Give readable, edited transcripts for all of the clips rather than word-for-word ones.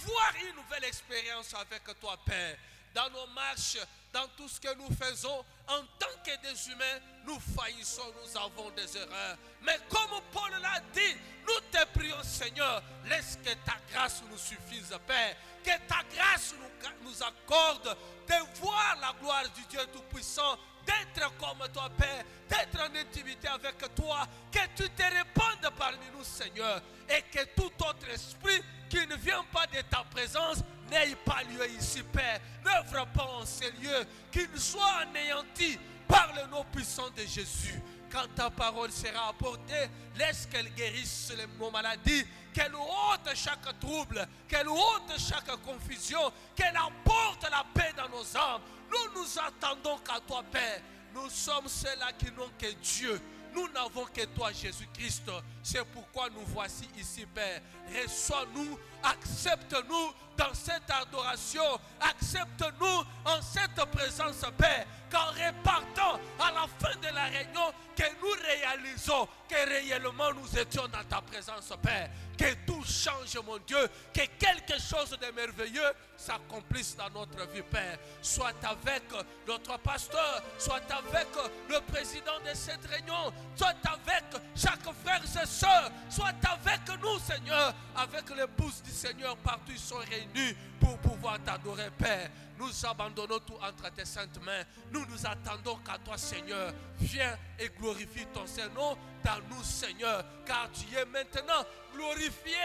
voir une nouvelle expérience avec toi, Père. Dans nos marches, dans tout ce que nous faisons, en tant que des humains, nous faillissons, nous avons des erreurs. Mais comme Paul l'a dit, nous te prions, Seigneur, laisse que ta grâce nous suffise, Père. Que ta grâce nous accorde de voir la gloire du Dieu Tout-Puissant, d'être comme toi, Père, d'être en intimité avec toi, que tu te répandes parmi nous, Seigneur, et que tout autre esprit qui ne vient pas de ta présence n'ait pas lieu ici, Père. N'œuvre pas en ces lieux, qu'il soit anéanti par le nom puissant de Jésus. Quand ta parole sera apportée, laisse qu'elle guérisse nos maladies, qu'elle ôte chaque trouble, qu'elle ôte chaque confusion, qu'elle apporte la paix dans nos âmes. Nous nous attendons qu'à toi, Père. Nous sommes ceux-là qui n'ont que Dieu. Nous n'avons que toi, Jésus-Christ. C'est pourquoi nous voici ici, Père. Reçois-nous, accepte-nous dans cette adoration. Accepte-nous en cette présence, Père. Qu'en repartant à la fin de la réunion, que nous réalisons que réellement nous étions dans ta présence, Père. Que tout change, mon Dieu. Que quelque chose de merveilleux s'accomplisse dans notre vie, Père. Soit avec notre pasteur, soit avec le président de cette réunion, soit avec chaque frère et soeur, soit avec nous, Seigneur, avec l'épouse du Seigneur, partout ils sont réunis pour pouvoir t'adorer, Père. Nous abandonnons tout entre tes saintes mains. Nous nous attendons qu'à toi, Seigneur. Viens et glorifie ton Saint-Nom dans nous, Seigneur, car tu es maintenant glorifié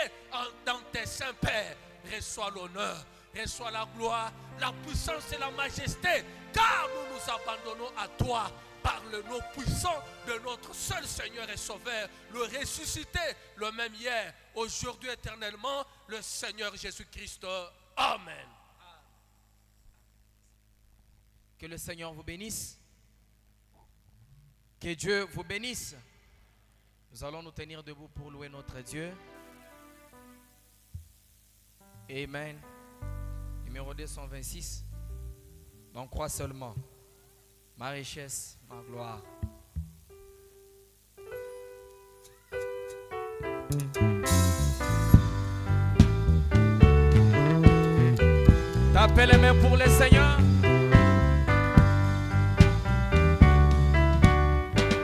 dans tes saints, Père. Reçois l'honneur, reçois la gloire, la puissance et la majesté, car nous nous abandonnons à toi par le nom puissant de notre seul Seigneur et Sauveur, le ressuscité, le même hier, aujourd'hui, éternellement, le Seigneur Jésus-Christ. Amen. Que le Seigneur vous bénisse. Que Dieu vous bénisse. Nous allons nous tenir debout pour louer notre Dieu. Amen. Numéro 226. Donc crois seulement. Ma richesse, ma gloire. Tapez les mains pour le Seigneur.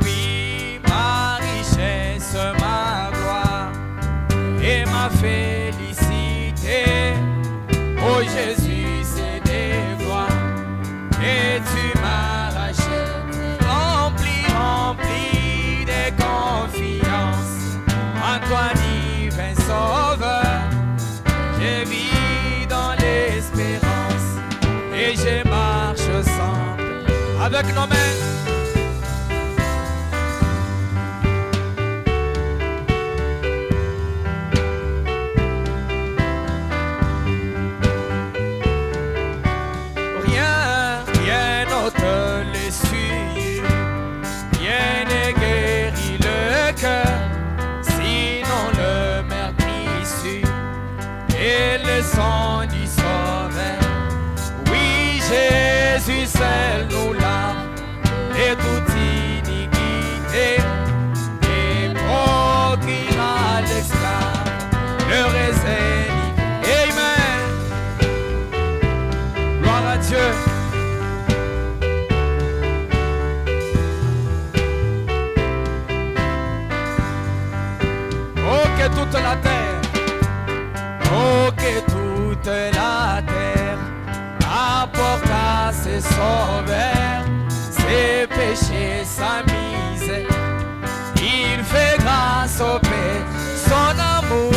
Oui, ma richesse, ma gloire et ma félicité. Oh Jésus, c'est des gloires et tu m'as racheté. Rempli de confiance en toi, divin Sauveur. Je vis dans l'espérance et je marche simple avec nos mains. Rien n'ôte l'essuie, rien ne guérit le cœur, sinon le meurtrissure et le sang du Sauveur. Oui, Jésus seul nous lave de toute iniquité et procurera l'esclave le réserve. Amen. Gloire à Dieu. Oh, que toute la terre, oh, que toute la terre apporte à ses sauveurs ses péchés, sa misère. Il fait grâce au Père, son amour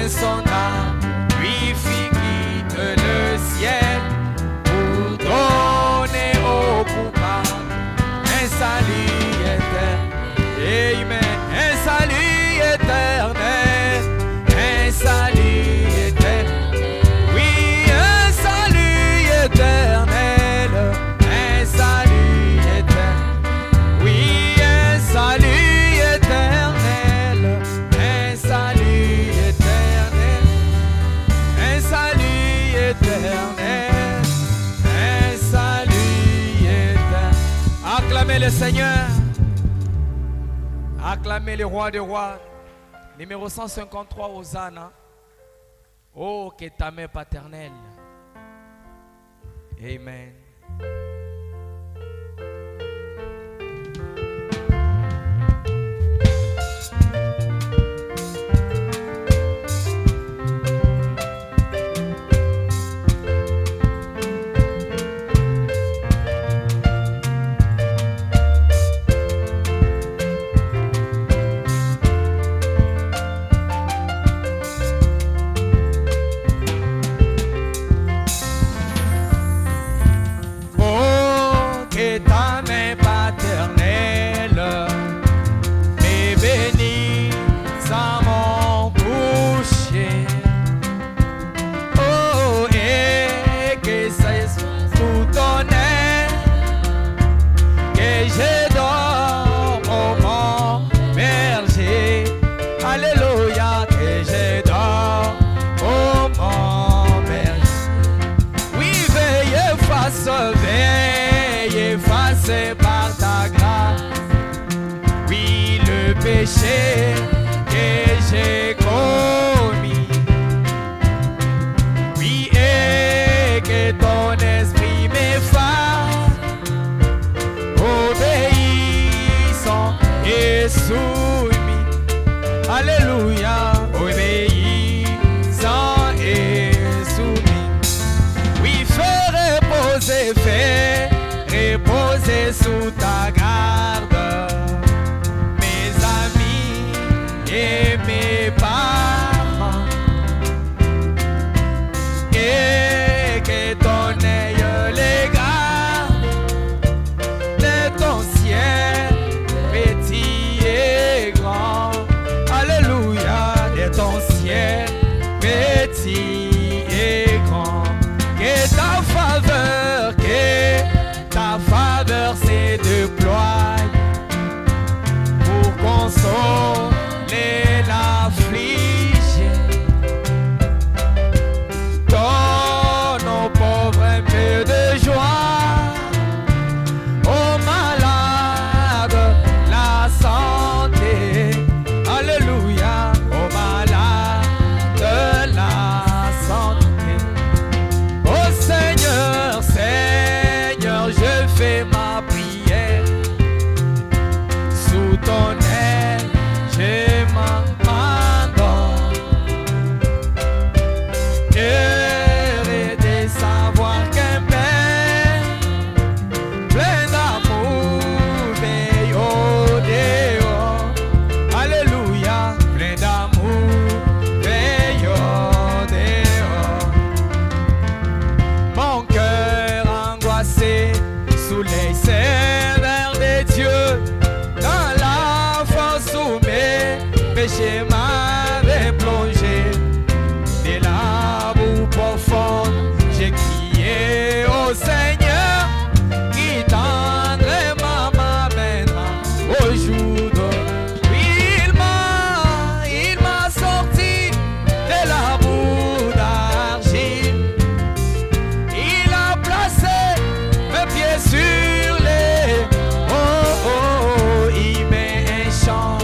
insondable, lui fit quitter le ciel pour donner aux coupables un salut éternel. Amen. Un salut éternel, un salut éternel. Oui, un salut éternel, un salut éternel. Oui, un salut éternel, un salut éternel, un salut éternel, un salut éternel. Acclamez le Seigneur. Acclamez le roi des rois. Numéro 153, Hosanna. Oh, que ta main paternelle. Amen. Par ta grâce, oui, le péché que j'ai commis, oui, et que ton esprit m'efface, obéissant et soumis, alléluia, obéissant et soumis, oui, fais reposer sous ta garde mes amis et mes parents, et que ton œil les garde de ton ciel petit et grand, alléluia, de ton ciel petit et grand, que ta faveur se déploie pour consoler l'affligé. Donne aux pauvres un peu de joie, aux malades la santé, alléluia, aux malades la santé. Ô Seigneur, je fais ma prière sous ton aile, je m'endors. Heureux de savoir qu'un Père plein d'amour veille au dehors. Alléluia, plein d'amour veille au dehors. Mon cœur angoissé sous les sévères de Dieu, dans la force où mes péchés m'avaient plongé, de la boue profonde, j'ai crié au Seigneur, qui tendrement m'amènera au jour d'aujourd'hui. Il m'a sorti de la boue d'argile, il a placé mes pieds sur les il met un chant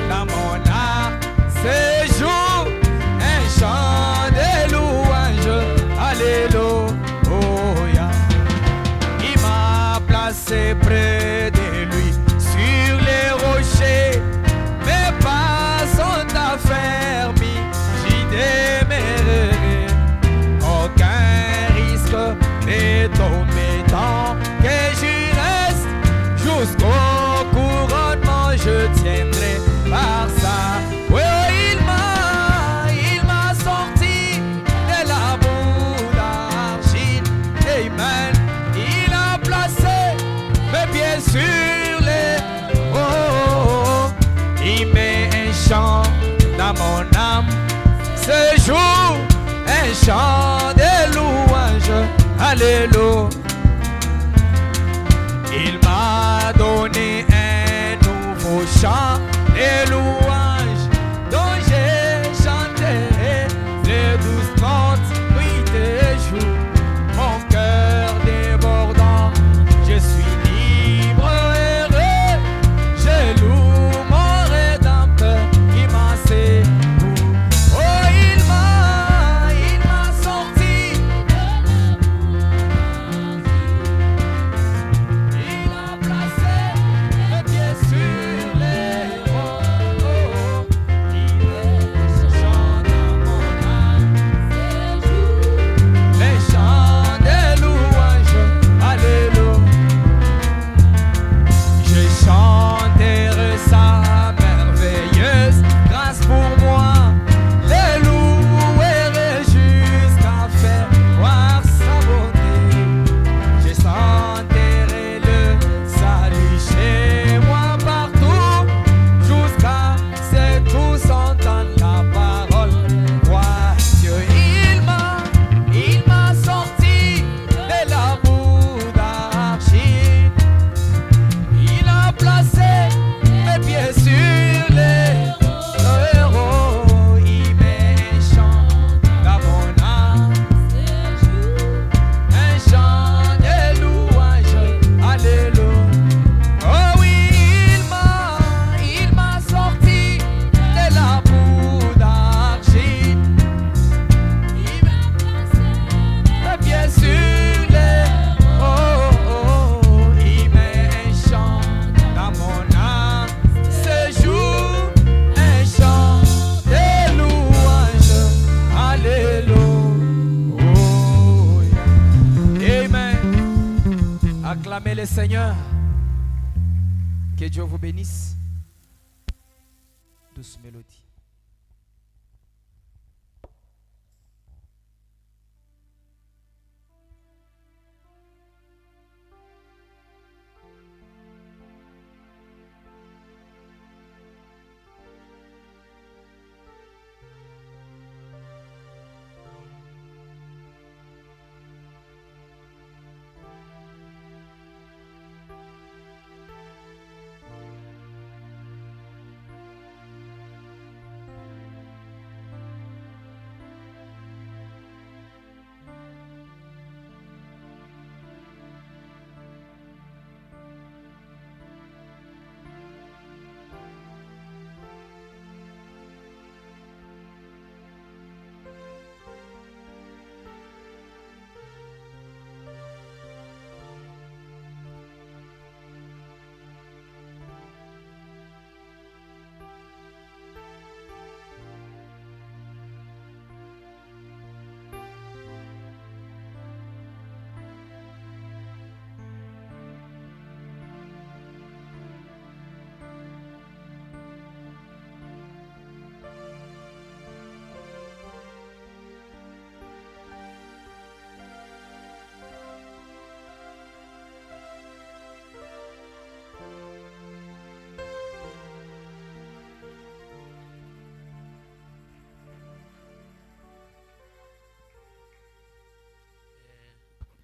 dans mon âme ce jour, un chant de louange, alléluia. Il m'a placé près de lui sur les rochers, mes pas sont affermis, j'y demeurerai, aucun risque de tomber tant que j'y reste jusqu'au couronnement, je tiendrai par ça. Oui, il m'a sorti de la boue d'argile, amen. Il a placé mes pieds sur les il met un chant dans mon âme ce jour, un chant de louange, alléluia. Il m'a donné un nouveau chant de louange dont j'ai chanté les 12 notes, nuit et jour. Mon cœur débordant, je suis libre, heureux, je loue mon Rédempteur qui m'a secouru. Oh, il acclamer le Seigneur. Que Dieu vous bénisse. Douce mélodie.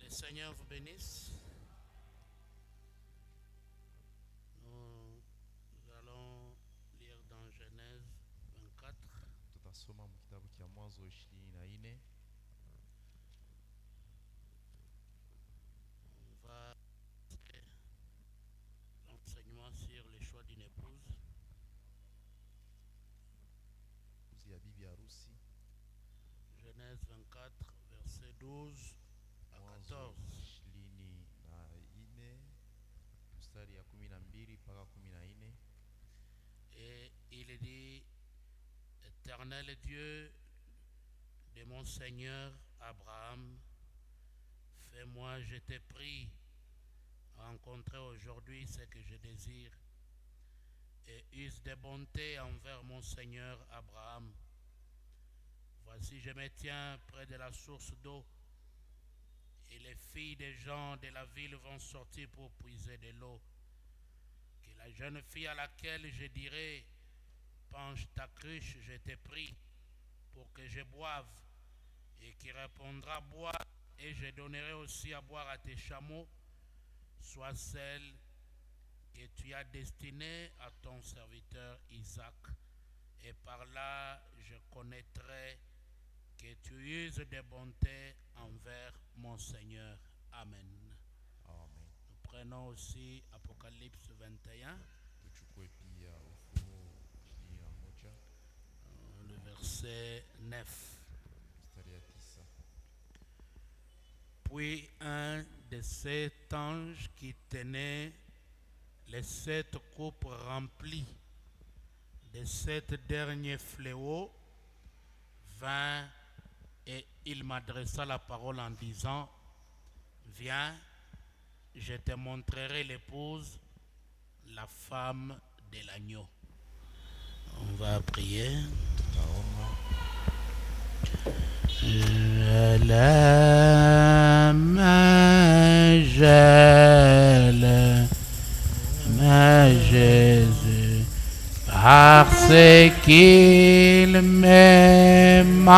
Le Seigneur vous bénisse. Nous allons lire dans Genèse 24. Tutasoma mu kitabu cha Mwanzo 24. On va l'enseignement sur le choix d'une épouse. Kuzi ya bibi harusi. Genèse 24, verset 12 à 14. 24 mstari ya 12 mpaka 14. Et il dit: Éternel Dieu de mon Seigneur Abraham, fais-moi, je te prie, rencontrer aujourd'hui ce que je désire, et use de bonté envers mon Seigneur Abraham. Voici, je me tiens près de la source d'eau, et les filles des gens de la ville vont sortir pour puiser de l'eau. Que la jeune fille à laquelle je dirai: penche ta cruche, je te prie, pour que je boive, et qui répondra: bois, et je donnerai aussi à boire à tes chameaux, soit celle que tu as destinée à ton serviteur Isaac. Et par là, je connaîtrai que tu uses de bonté envers mon Seigneur. Amen. Amen. Nous prenons aussi Apocalypse 21, Tuchukue pia Ufunuo 21 le verset 9. mstari ya 9. Puis un de ces anges qui tenait les 7 coupes remplies de 7 derniers fléaux vint, et il m'adressa la parole en disant: viens, je te montrerai l'épouse, la femme de l'agneau. On va prier. Tutaomba. Je l'aime, Jésus, parce qu'il m'aima.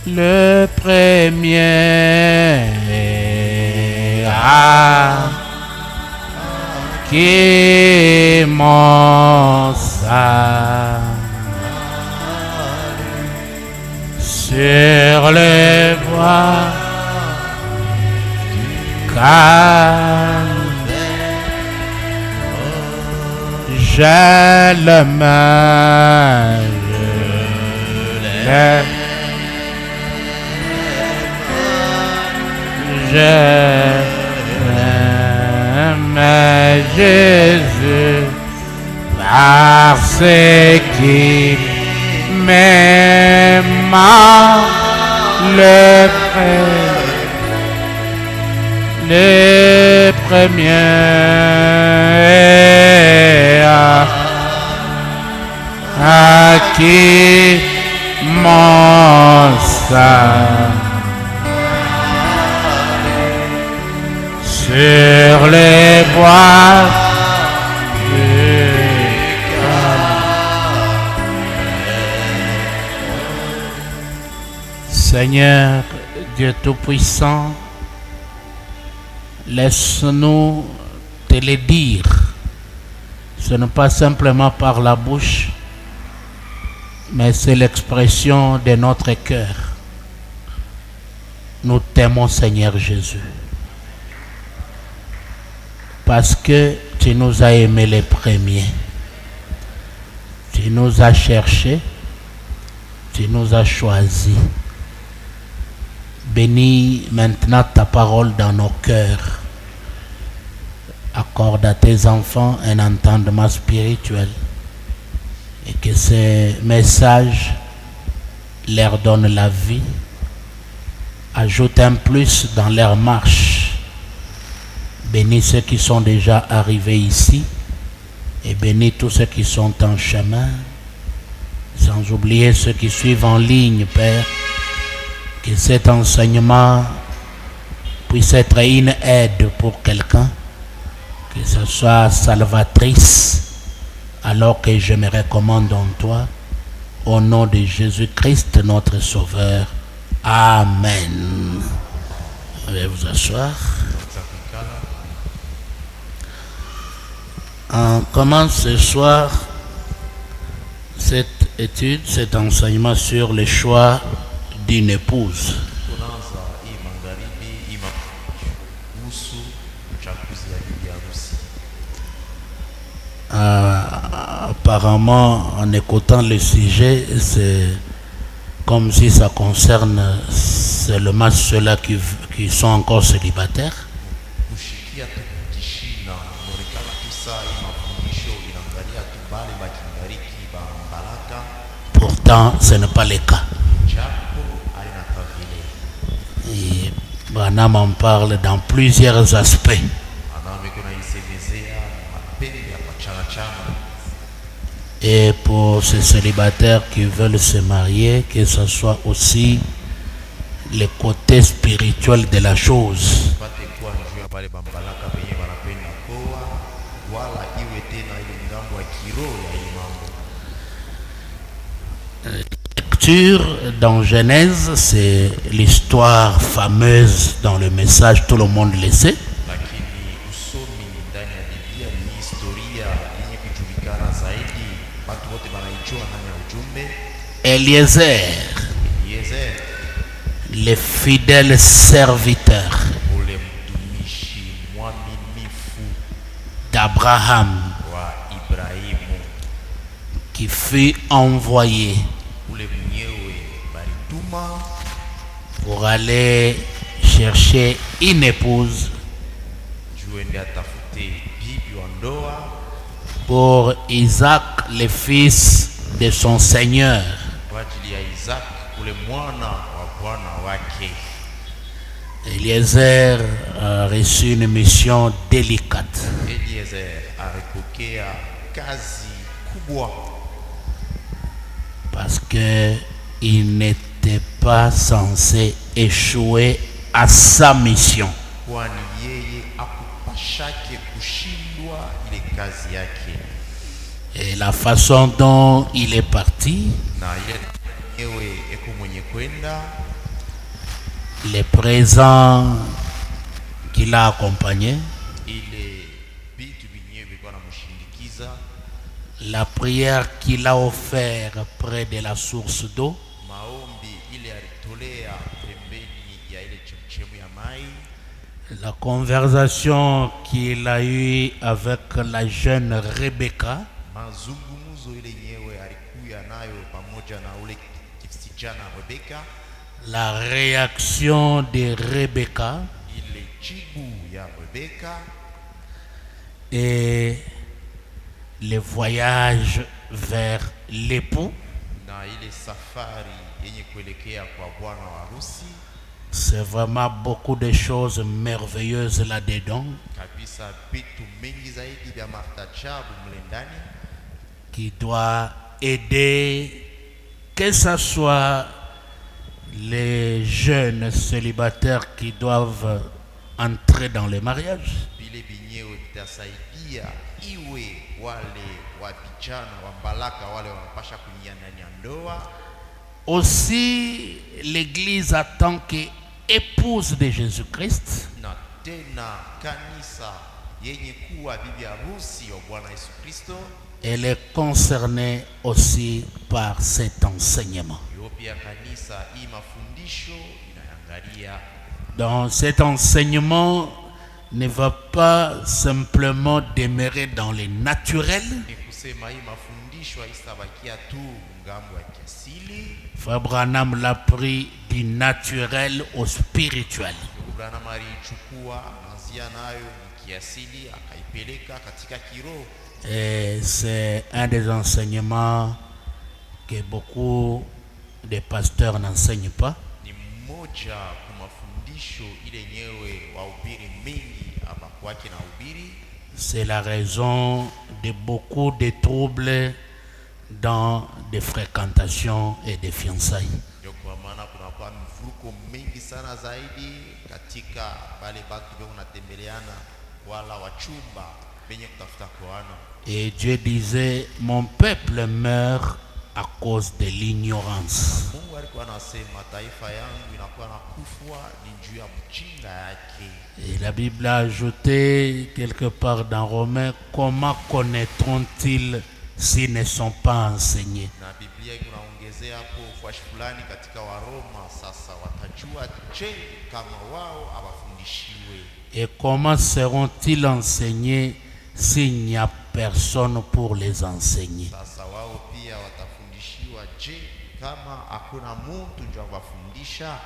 Le premier qui m'en sur les voies calmes, je l'aime, Jésus, parce qu'il m'aima. Le les premiers à qui mon sang sur les bois du Seigneur Dieu Tout-Puissant, laisse-nous te le dire. Ce n'est pas simplement par la bouche, mais c'est l'expression de notre cœur. Nous t'aimons, Seigneur Jésus, parce que tu nous as aimés les premiers. Tu nous as cherchés, tu nous as choisis. Bénis maintenant ta parole dans nos cœurs. Accorde à tes enfants un entendement spirituel et que ces messages leur donnent la vie. Ajoute un plus dans leur marche. Bénis ceux qui sont déjà arrivés ici et bénis tous ceux qui sont en chemin, sans oublier ceux qui suivent en ligne, Père. Que cet enseignement puisse être une aide pour quelqu'un, que ce soit salvatrice, alors que je me recommande en toi, au nom de Jésus-Christ, notre Sauveur. Amen. Veuillez vous asseoir. On commence ce soir cette étude, cet enseignement sur le choix d'une épouse. Apparemment, en écoutant le sujet, c'est comme si ça concerne seulement ceux-là qui sont encore célibataires. Pourtant, ce n'est pas le cas. Et Branham en parle dans plusieurs aspects. Et pour ces célibataires qui veulent se marier, que ce soit aussi le côté spirituel de la chose. Dans Genèse, c'est l'histoire fameuse dans le message, tout le monde le sait. Eliezer, le fidèle serviteur d'Abraham, qui fut envoyé pour aller chercher une épouse pour Isaac, le fils de son Seigneur. Eliezer a reçu une mission délicate. Parce qu'il n'était pas censé échouer à sa mission. Et la façon dont il est parti, les présents qu'il a accompagnés, la prière qu'il a offerte près de la source d'eau, la conversation qu'il a eue avec la jeune Rebecca, la réaction de Rebecca et le voyage vers l'époux. C'est vraiment beaucoup de choses merveilleuses là-dedans kabisa, vitu mengi zaidi vya maajabu mle ndani, qui doit aider, que ce soit les jeunes célibataires qui doivent entrer dans le mariage, vile vinyewe vitasaidia iwe wale wa vijana wa mbalaka wale wanapasha kuingia ndani ya ndoa. aussi l'Église en tant qu'épouse de Jésus-Christ, Na tena kanisa yenye kuwa bibi harusi wa Bwana Yesu Kristo, elle est concernée aussi par cet enseignement. yo pia kanisa hii mafundisho inaangalia. Donc cet enseignement ne va pas simplement demeurer dans le naturel. Ni kusema hii mafundisho haisabakia tu ngambo ya kiasili. Frère Branham l'a pris du naturel au spirituel. Branham alichukua anzia nayo ni kiasili akaipeleka katika kiroho. Et c'est un des enseignements que beaucoup de pasteurs n'enseignent pas. Ni mmoja kwa mafundisho ile nyewe wahubiri mengi abakwake na ubiri. C'est la raison de beaucoup de troubles dans des fréquentations et des fiançailles. Ndio kwa maana kunakuwa mvuruko mengi sana zaidi katika pale batu bao unatembeleana wala wachumba benye kutafuta kuoana. Et Dieu disait, mon peuple meurt à cause de l'ignorance. Mungu alikuwa anasema taifa yangu inakuwa nakufwa ni juu ya mchinga yake. Et la Bible a ajouté quelque part dans Romains, comment connaîtront-ils s'ils ne sont pas enseignés? Na Biblia inaongezea hapo fashi fulani katika Waroma, sasa watajua je kama wao abafundishiwe. Et comment seront-ils enseignés s'il n'y a personne pour les enseigner? Sasa wao pia watafundishiwa je kama hakuna mtu ndio abafundisha.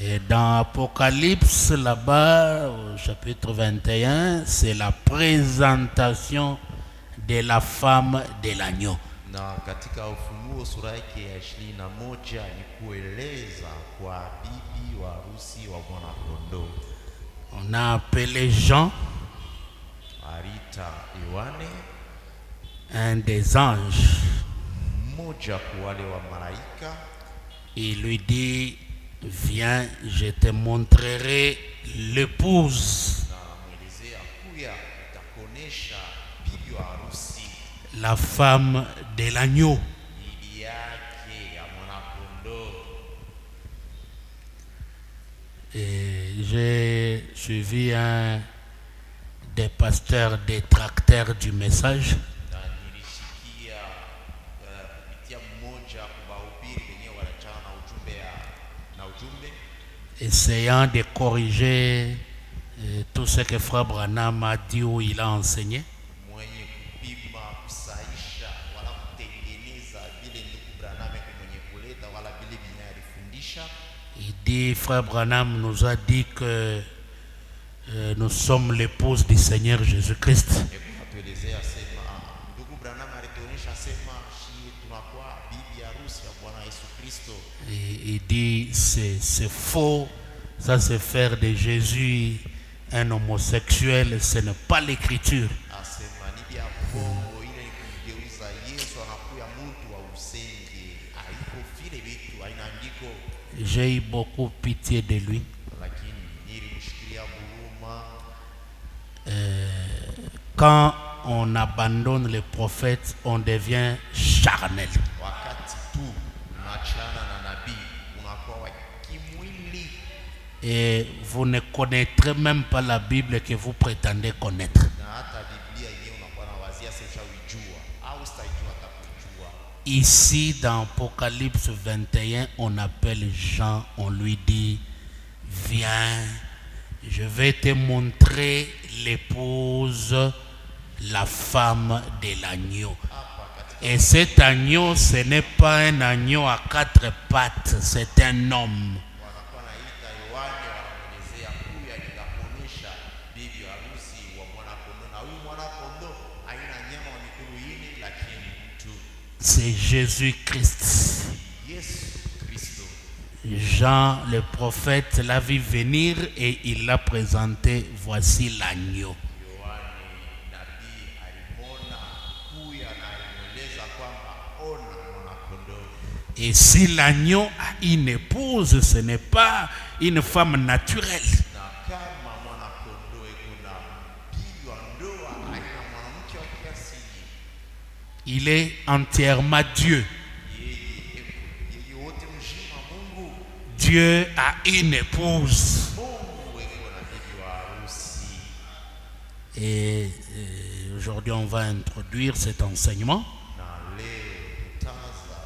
Et dans Apocalypse, là-bas, au chapitre 21, c'est la présentation de la femme de l'agneau. Na katika Ufunuo sura yake ya 21 ni kueleza kwa bibi wa harusi wa mwana kondoo. On a appelé Jean, Arita Yohane, un des anges. mmoja kwa wale wa malaika. Il lui dit, viens, je te montrerai l'épouse, Na mwelezea kuya itakonesha bibi wa harusi, la femme de l'agneau. bibi yake ya mwana kondoo. Et j'ai suivi un des pasteurs détracteurs du message. Na nilishikia kupitia mmoja kubahubiri wenyewe wanachana na ujumbe Essayant de corriger tout ce que Frère Branham a dit ou il a enseigné. mwenye kupima kusaisha wala kutengeneza vile ndugu Branham mwenye kuleta wala vile vile alifundisha. Il dit, Frère Branham nous a dit que nous sommes l'épouse du Seigneur Jésus-Christ. Atuelezea sema ndugu Branham alituonyesha sema shi tunakuwa bibi harusi ya Bwana Yesu Kristo. Et il dit, c'est faux, ça c'est faire de Jésus un homosexuel, ce n'est pas l'écriture. Asema ni bia bongo ile ni kumgeuza Yesu anakuwa mtu wa usenge. Haiko vile vitu haina andiko, J'ai eu beaucoup pitié de lui. lakini nilimshikilia huruma. Quand on abandonne les prophètes, on devient charnel. Wakati tu unachana na nabii unakuwa wa kimwili. Et vous ne connaîtrez même pas la Bible que vous prétendez connaître. Na hata Biblia yenyewe unakuwa na wazia sasa uijua au sitaijua hata kujua. Ici, dans Apocalypse 21, on appelle Jean, on lui dit, viens, je vais te montrer l'épouse, la femme de l'agneau. Et cet agneau, ce n'est pas un agneau à quatre pattes, c'est un homme. Wanakuwa naita Yohane wanaelezea huyu alikaponesha bibi harusi wa mwana kondoo, na huyu mwana kondoo haina nyama wa miguu ine, lakini mtu C'est Jésus-Christ. Yesu Kristo. Jean le prophète l'a vu venir et il l'a présenté. Voici l'agneau. Yohane nabii alimwona kuya na alimweleza kwamba ona mwanakondoo. Et si l'agneau a une épouse, ce n'est pas une femme naturelle. Na kama mwanakondoo kuna bibi wa ndoa aina mwanamke wa kiasili. Il est entièrement Dieu. Yeye wote mzima Mungu. Dieu a une épouse. Mungu eko na bibi wa harusi. Et aujourd'hui, on va introduire cet enseignement. Na leo tutaanza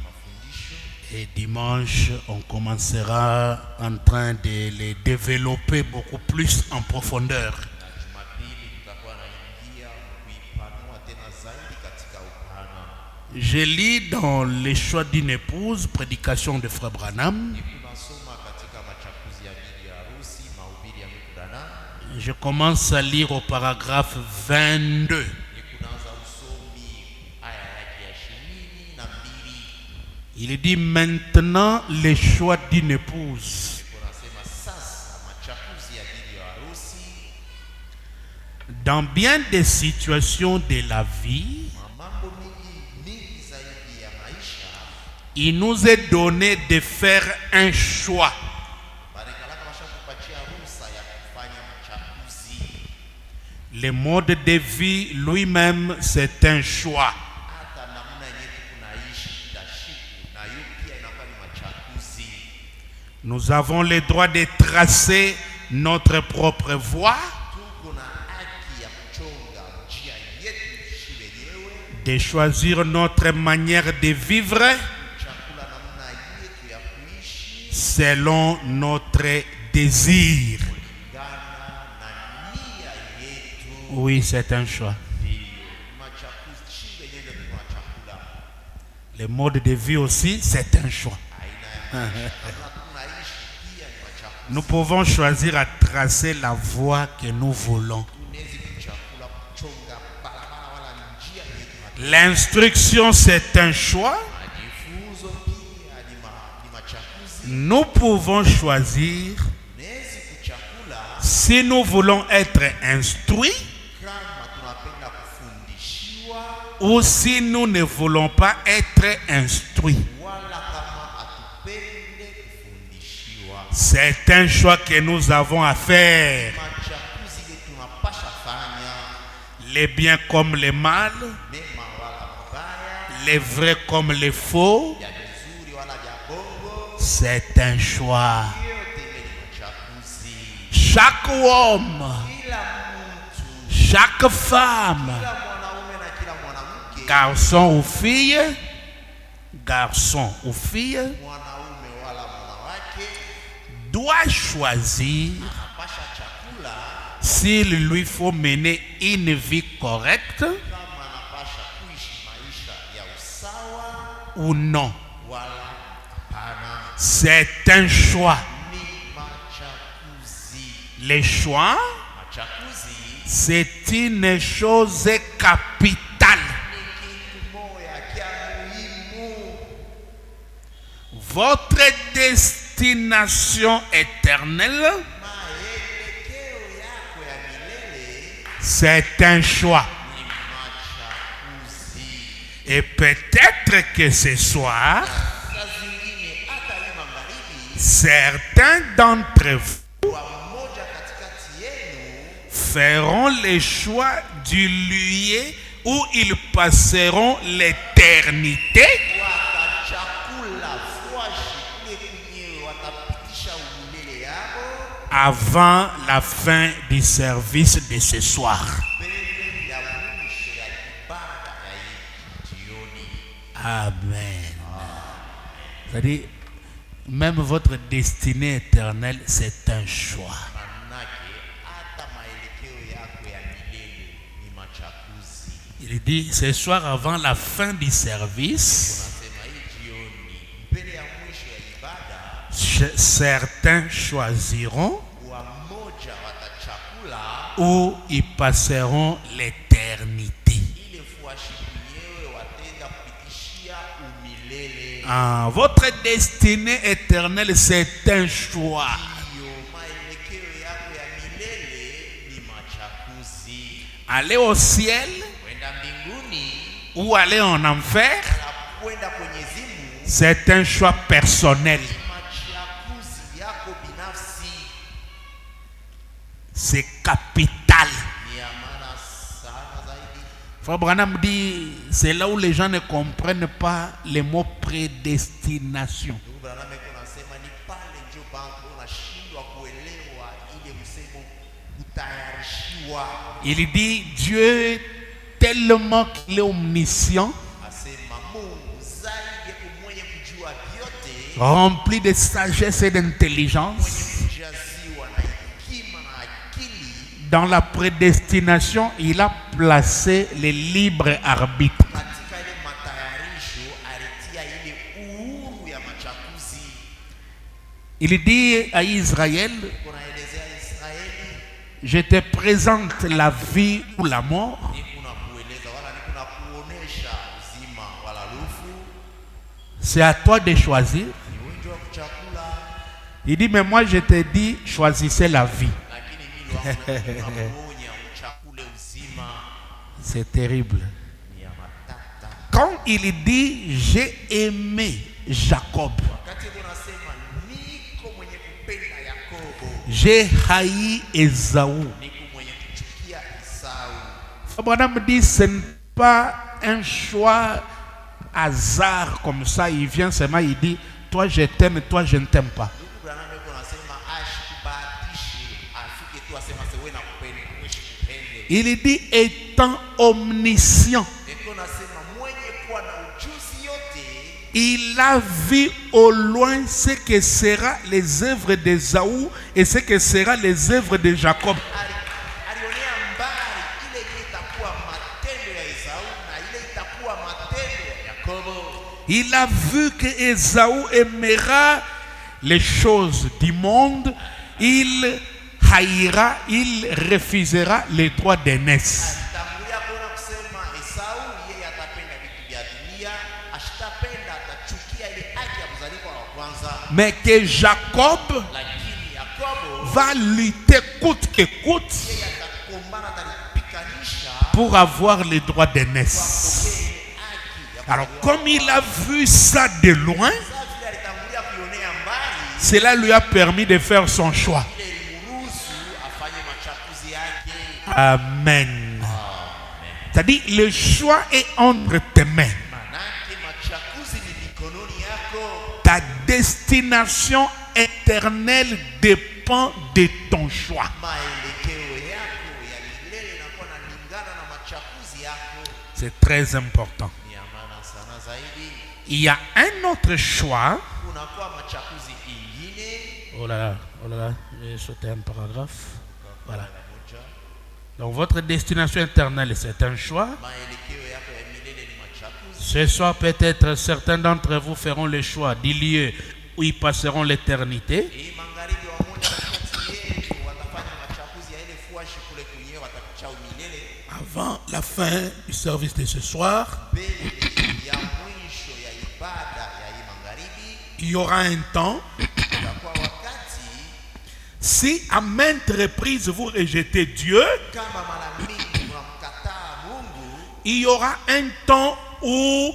mafundisho. Et dimanche, on commencera en train de les développer beaucoup plus en profondeur. Na Jumapili tutakuwa naingia kuipanua tena zaidi katika upana. Je lis dans Les choix d'une épouse, prédication de Frère Branham. Tunasoma katika machakuzi ya bibi ya harusi, mahubiri ya ndugu Branham. Je commence à lire au paragraphe 22. Nikunaanza usomi aya yake ya 22. Il dit maintenant les choix d'une épouse. Kunasema sasa machakuzi ya bibi ya harusi. Dans bien des situations de la vie, Mambo mingi zaidi ya maisha. il nous est donné de faire un choix. Barikalaka bashakupatia ruhusa ya kufanya machakuzi. Le mode de vie lui-même, c'est un choix. Hata namna yenyewe tunaishi kila siku na hiyo pia inakuwa ni machakuzi. Nous avons le droit de tracer notre propre voie, Tuko na haki ya kuchonga njia yetu sisi wenyewe. de choisir notre manière de vivre Chakula namna yetu ya kuishi selon notre désir. kulingana na nia yetu. Oui, c'est un choix. Machakuzi sisi wenyewe tuna chakula. Le mode de vie aussi, c'est un choix. Aina ya maisha namna tunaishi pia ni machakuzi. Nous pouvons choisir à tracer la voie que nous voulons. Tunaweza kuchakula kuchonga barabara wala njia yetu. L'instruction, c'est un choix. Majifunzo pia ni machakuzi. Nous pouvons choisir Tunaweza kuchakula si nous voulons être instruits kama tunapenda kufundishiwa ou si nous ne voulons pas être instruits. wala kama atupende kufundishiwa. C'est un choix que nous avons à faire. Machakuzi yetu tunapasha fanya, Les biens comme les mal, mema wala mabaya, les vrais comme les faux. ya vizuri wala vya bongo, C'est un choix. yote ile ni machakuzi. Chaque homme, Kila mtu, chaque femme, kila mwanaume na kila mwanamke, garçon ou fille, mwanaume wala mwanawake doit choisir anapasha chakula s'il lui faut mener une vie correcte kama anapasha kuishi maisha ya usawa ou non. wala hapana. C'est un choix. Ni machakuzi. Les choix, Machakuzi c'est une chose capitale. ni kitu moya kya muhimu. Votre destination éternelle, Maelekeo yako ya milele c'est un choix. ni machakuzi. Et peut-être que ce soir, Saa zingine hata hii magharibi, certains d'entre vous wamoja katikati yenu feront le choix du lieu où ils passeront l'éternité watachakula fwashi kule kwenyewe watapitisha umilele yao avant la fin du service de ce soir. mbele ya mwisho ya ibada ya hii jioni. Amen. C'est-à-dire, même votre destinée éternelle, c'est un choix. Manake hata maelekeo yako ya milele ni machakuzi. Il dit, ce soir, avant la fin du service, Unasema hii jioni mbele ya mwisho ya ibada, certains choisiront wamoja watachakula où ils passeront l'éternité. ile fwashi kwenyewe, watenda kupitishia milele. Votre destinée éternelle, c'est un choix. Hiyo maelekeo yako ya milele ni machaguzi. Aller au ciel Kwenda mbinguni ou aller en enfer, na kwenda kwenye zimu c'est un choix personnel. machaguzi yako binafsi. C'est capital. Ni ya maana sana zaidi. Frère Branham dit, c'est là où les gens ne comprennent pas le mot prédestination. Ndugu Branham anasema ni pale ndio bango unashindwa kuelewa ile msemo kutayarishiwa. Il dit, Dieu, tellement qu'il est omniscient, Asema Mungu zaidi mwenye kujua vyote, rempli de sagesse et d'intelligence, mwenye kujaziwa na hekima na akili. dans la prédestination, il a placé le libre arbitre. Katika ile matayarisho alitia ile uhuru ya machaguzi. Il dit à Israël, Kunaelezea Israeli, je te présente la vie ou la mort. ni kuna kueleza wala ni kuna kuonesha uzima wala lufu. C'est à toi de choisir. Ni wingi wa kuchakula, Il dit, mais moi je te dis, choisissez la vie. lakini mimi wangu nakuonya uchakule uzima. C'est terrible. Ni ya matata. Quand il dit, j'ai aimé Jacob, Wakati unasema niko mwenye kupenda Yakobo, j'ai haï Esaü. niko mwenye kuchukia Esau. Abraham dit, ce n'est pas un choix hasard comme ça. Il vient seulement, il dit, toi je t'aime, toi je ne t'aime pas. Ndugu Branham yuko anasema ashikubahatishe afike tu asema sewe nakupenda, wewe kupende. Il dit, étant omniscient, Niko nasema mwenye kuwa na ujuzi yote, il a vu au loin ce que sera les œuvres d'Esaü et ce que sera les œuvres de Jacob. alionea mbali ile itakuwa matendo ya Esau na ile itakuwa matendo ya Yakobo. Il a vu que Esaü aimera les choses du monde, il haïra, il refusera les droits d'aînesse. Alitangulia kuona kusema Esau yeye atapenda vitu vya dunia, ashitapenda atachukia ile haki ya kuzaliwa wa kwanza. Mais que Jacob Lakini Yakobo va lutter coûte que coûte yeye atakombana, atalipikanisha pour avoir les droits d'aînesse. ile haki ya Alors comme il a vu ça de loin, Sasa vile alitangulia kuionea mbali, cela lui a permis de faire son choix. ile ilimruhusu afanye machaguzi yake. Amen. C'est-à-dire le choix est entre tes mains. Manake machaguzi ni mikononi yako. Ta destination éternelle dépend de ton choix. Maelekeo yako ya milele inakuwa nalingana na machaguzi yako. C'est très important. Ni ya maana sana zaidi. Il y a un autre choix. Kunakuwa machaguzi ingine. Oh là, j'ai sauté un paragraphe. Voilà. Moja, Donc votre destination éternelle, c'est un choix. maelekeo yako ya milele ni machaguzi. Ce soir, peut-être certains d'entre vous feront le choix du lieu où ils passeront l'éternité. Hii magharibi wa moja kati yetu watafanya machaguzi ya ile fuashi kule kwenye watapicha milele. Avant la fin du service de ce soir, Mbele ya mwisho ya ibada ya hii magharibi il y aura un temps. itakuwa wakati Si à maintes reprises vous rejetez Dieu, kama mara mingi unamkataa Mungu, il y aura un temps où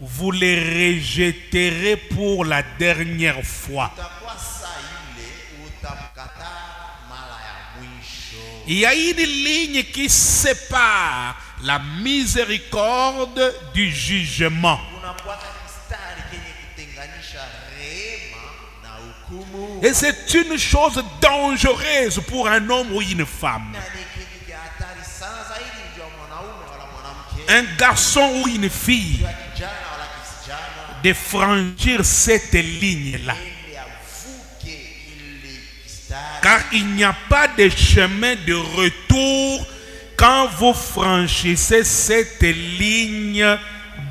vous les rejetterez pour la dernière fois. itakuwa saa ile utamkataa mara ya mwisho. Il y a une ligne qui sépare la miséricorde du jugement. Unakuwa mstari kenye kutenganisha rehema na hukumu. Et c'est une chose dangereuse pour un homme ou une femme. Na ni kitu cha hatari sana zaidi juu ya mwanaume wala mwanamke, Un garçon ou une fille juu ya kijana wala kisichana, de franchir cette ligne-là. ili avuke ile mstari. Car il n'y a pas de chemin de retour quand vous franchissez cette ligne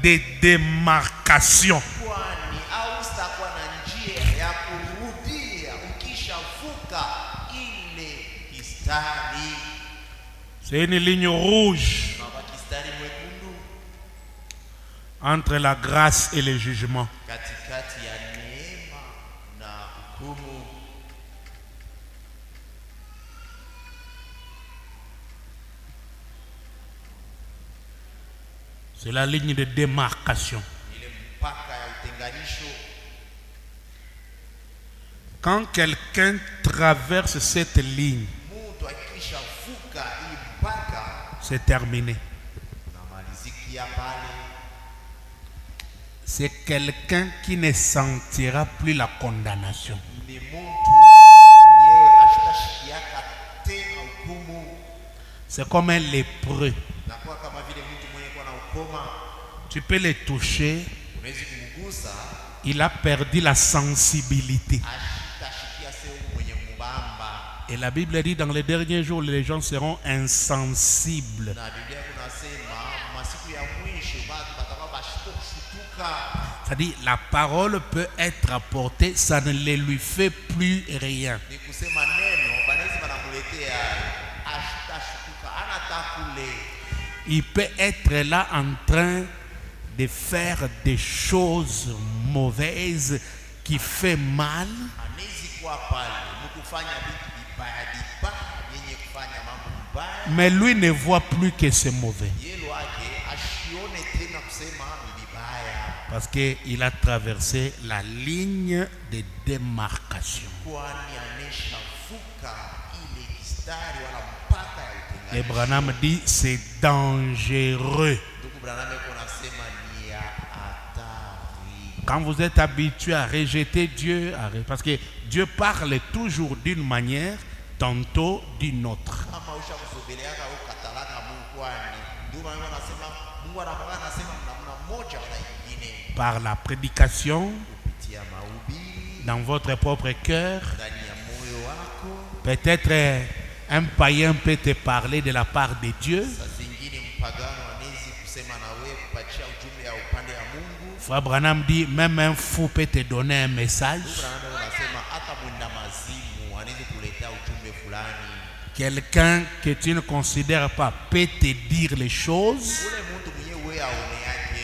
de démarcation. Kwani au sitakuwa na njia ya kurudia ukishavuka ile mstari. C'est une ligne rouge. Unabaki mstari mwekundu. entre la grâce et le jugement. katikati ya neema na hukumu. C'est la ligne de démarcation. Ile mpaka ya utenganisho. Quand quelqu'un traverse cette ligne, Mtu akisha vuka hii mpaka c'est terminé. unamalizikia pale. C'est quelqu'un qui ne sentira plus la condamnation. Ni mtu mwenyewe ashitashikiaka tena hukumu. C'est comme un lépreux. Nakuwa kama vile mtu mwenye kwa na ukoma. Tu peux le toucher, Unaweza kumgusa, il a perdu la sensibilité. ashitashikia sehemu mwenye mbamba. Et la Bible dit dans les derniers jours, les gens seront insensibles. Na Biblia kunasema masiku ya mwisho watu watakuwa bashituka. C'est-à-dire, la parole peut être apportée, ça ne le lui fait plus rien. Ni kusema neno banaweza banamuletea ashitashuka anatakule. Il peut être là en train de faire des choses mauvaises qui fait mal, Anaweza kuwa pale mkufanya vitu vibaya yenye kufanya mambo mbaya. mais lui ne voit plus que c'est mauvais. Yeye wake ashione tena kusema ni vibaya. Parce qu'il a traversé la ligne de démarcation. Kwani ameshavuka ile kistari wala mpaka ya utenganisho. Et Branham dit c'est dangereux. Ndugu Branham anasema ni ya hatari. Quand vous êtes habitué à rejeter Dieu, parce que Dieu parle toujours d'une manière, tantôt d'une autre. Kama ushakusobeleaka au katalaka Mungu kwani ndio maana anasema Mungu anasema namna moja wala nyingine. Par la prédication, Kupitia mahubiri dans votre propre cœur. ndani ya moyo wako. Peut-être un païen peut te parler de la part de Dieu. Saa zingine mpagano anaweza kusema na wewe kupatia ujumbe ya upande ya Mungu. Frère Branham dit même un fou peut te donner un message. Branham anasema hata mwenda mazimu anaweza kuletea ujumbe fulani. Quelqu'un que tu ne considères pas peut te dire les choses. Ule mtu mwenyewe wewe aone yake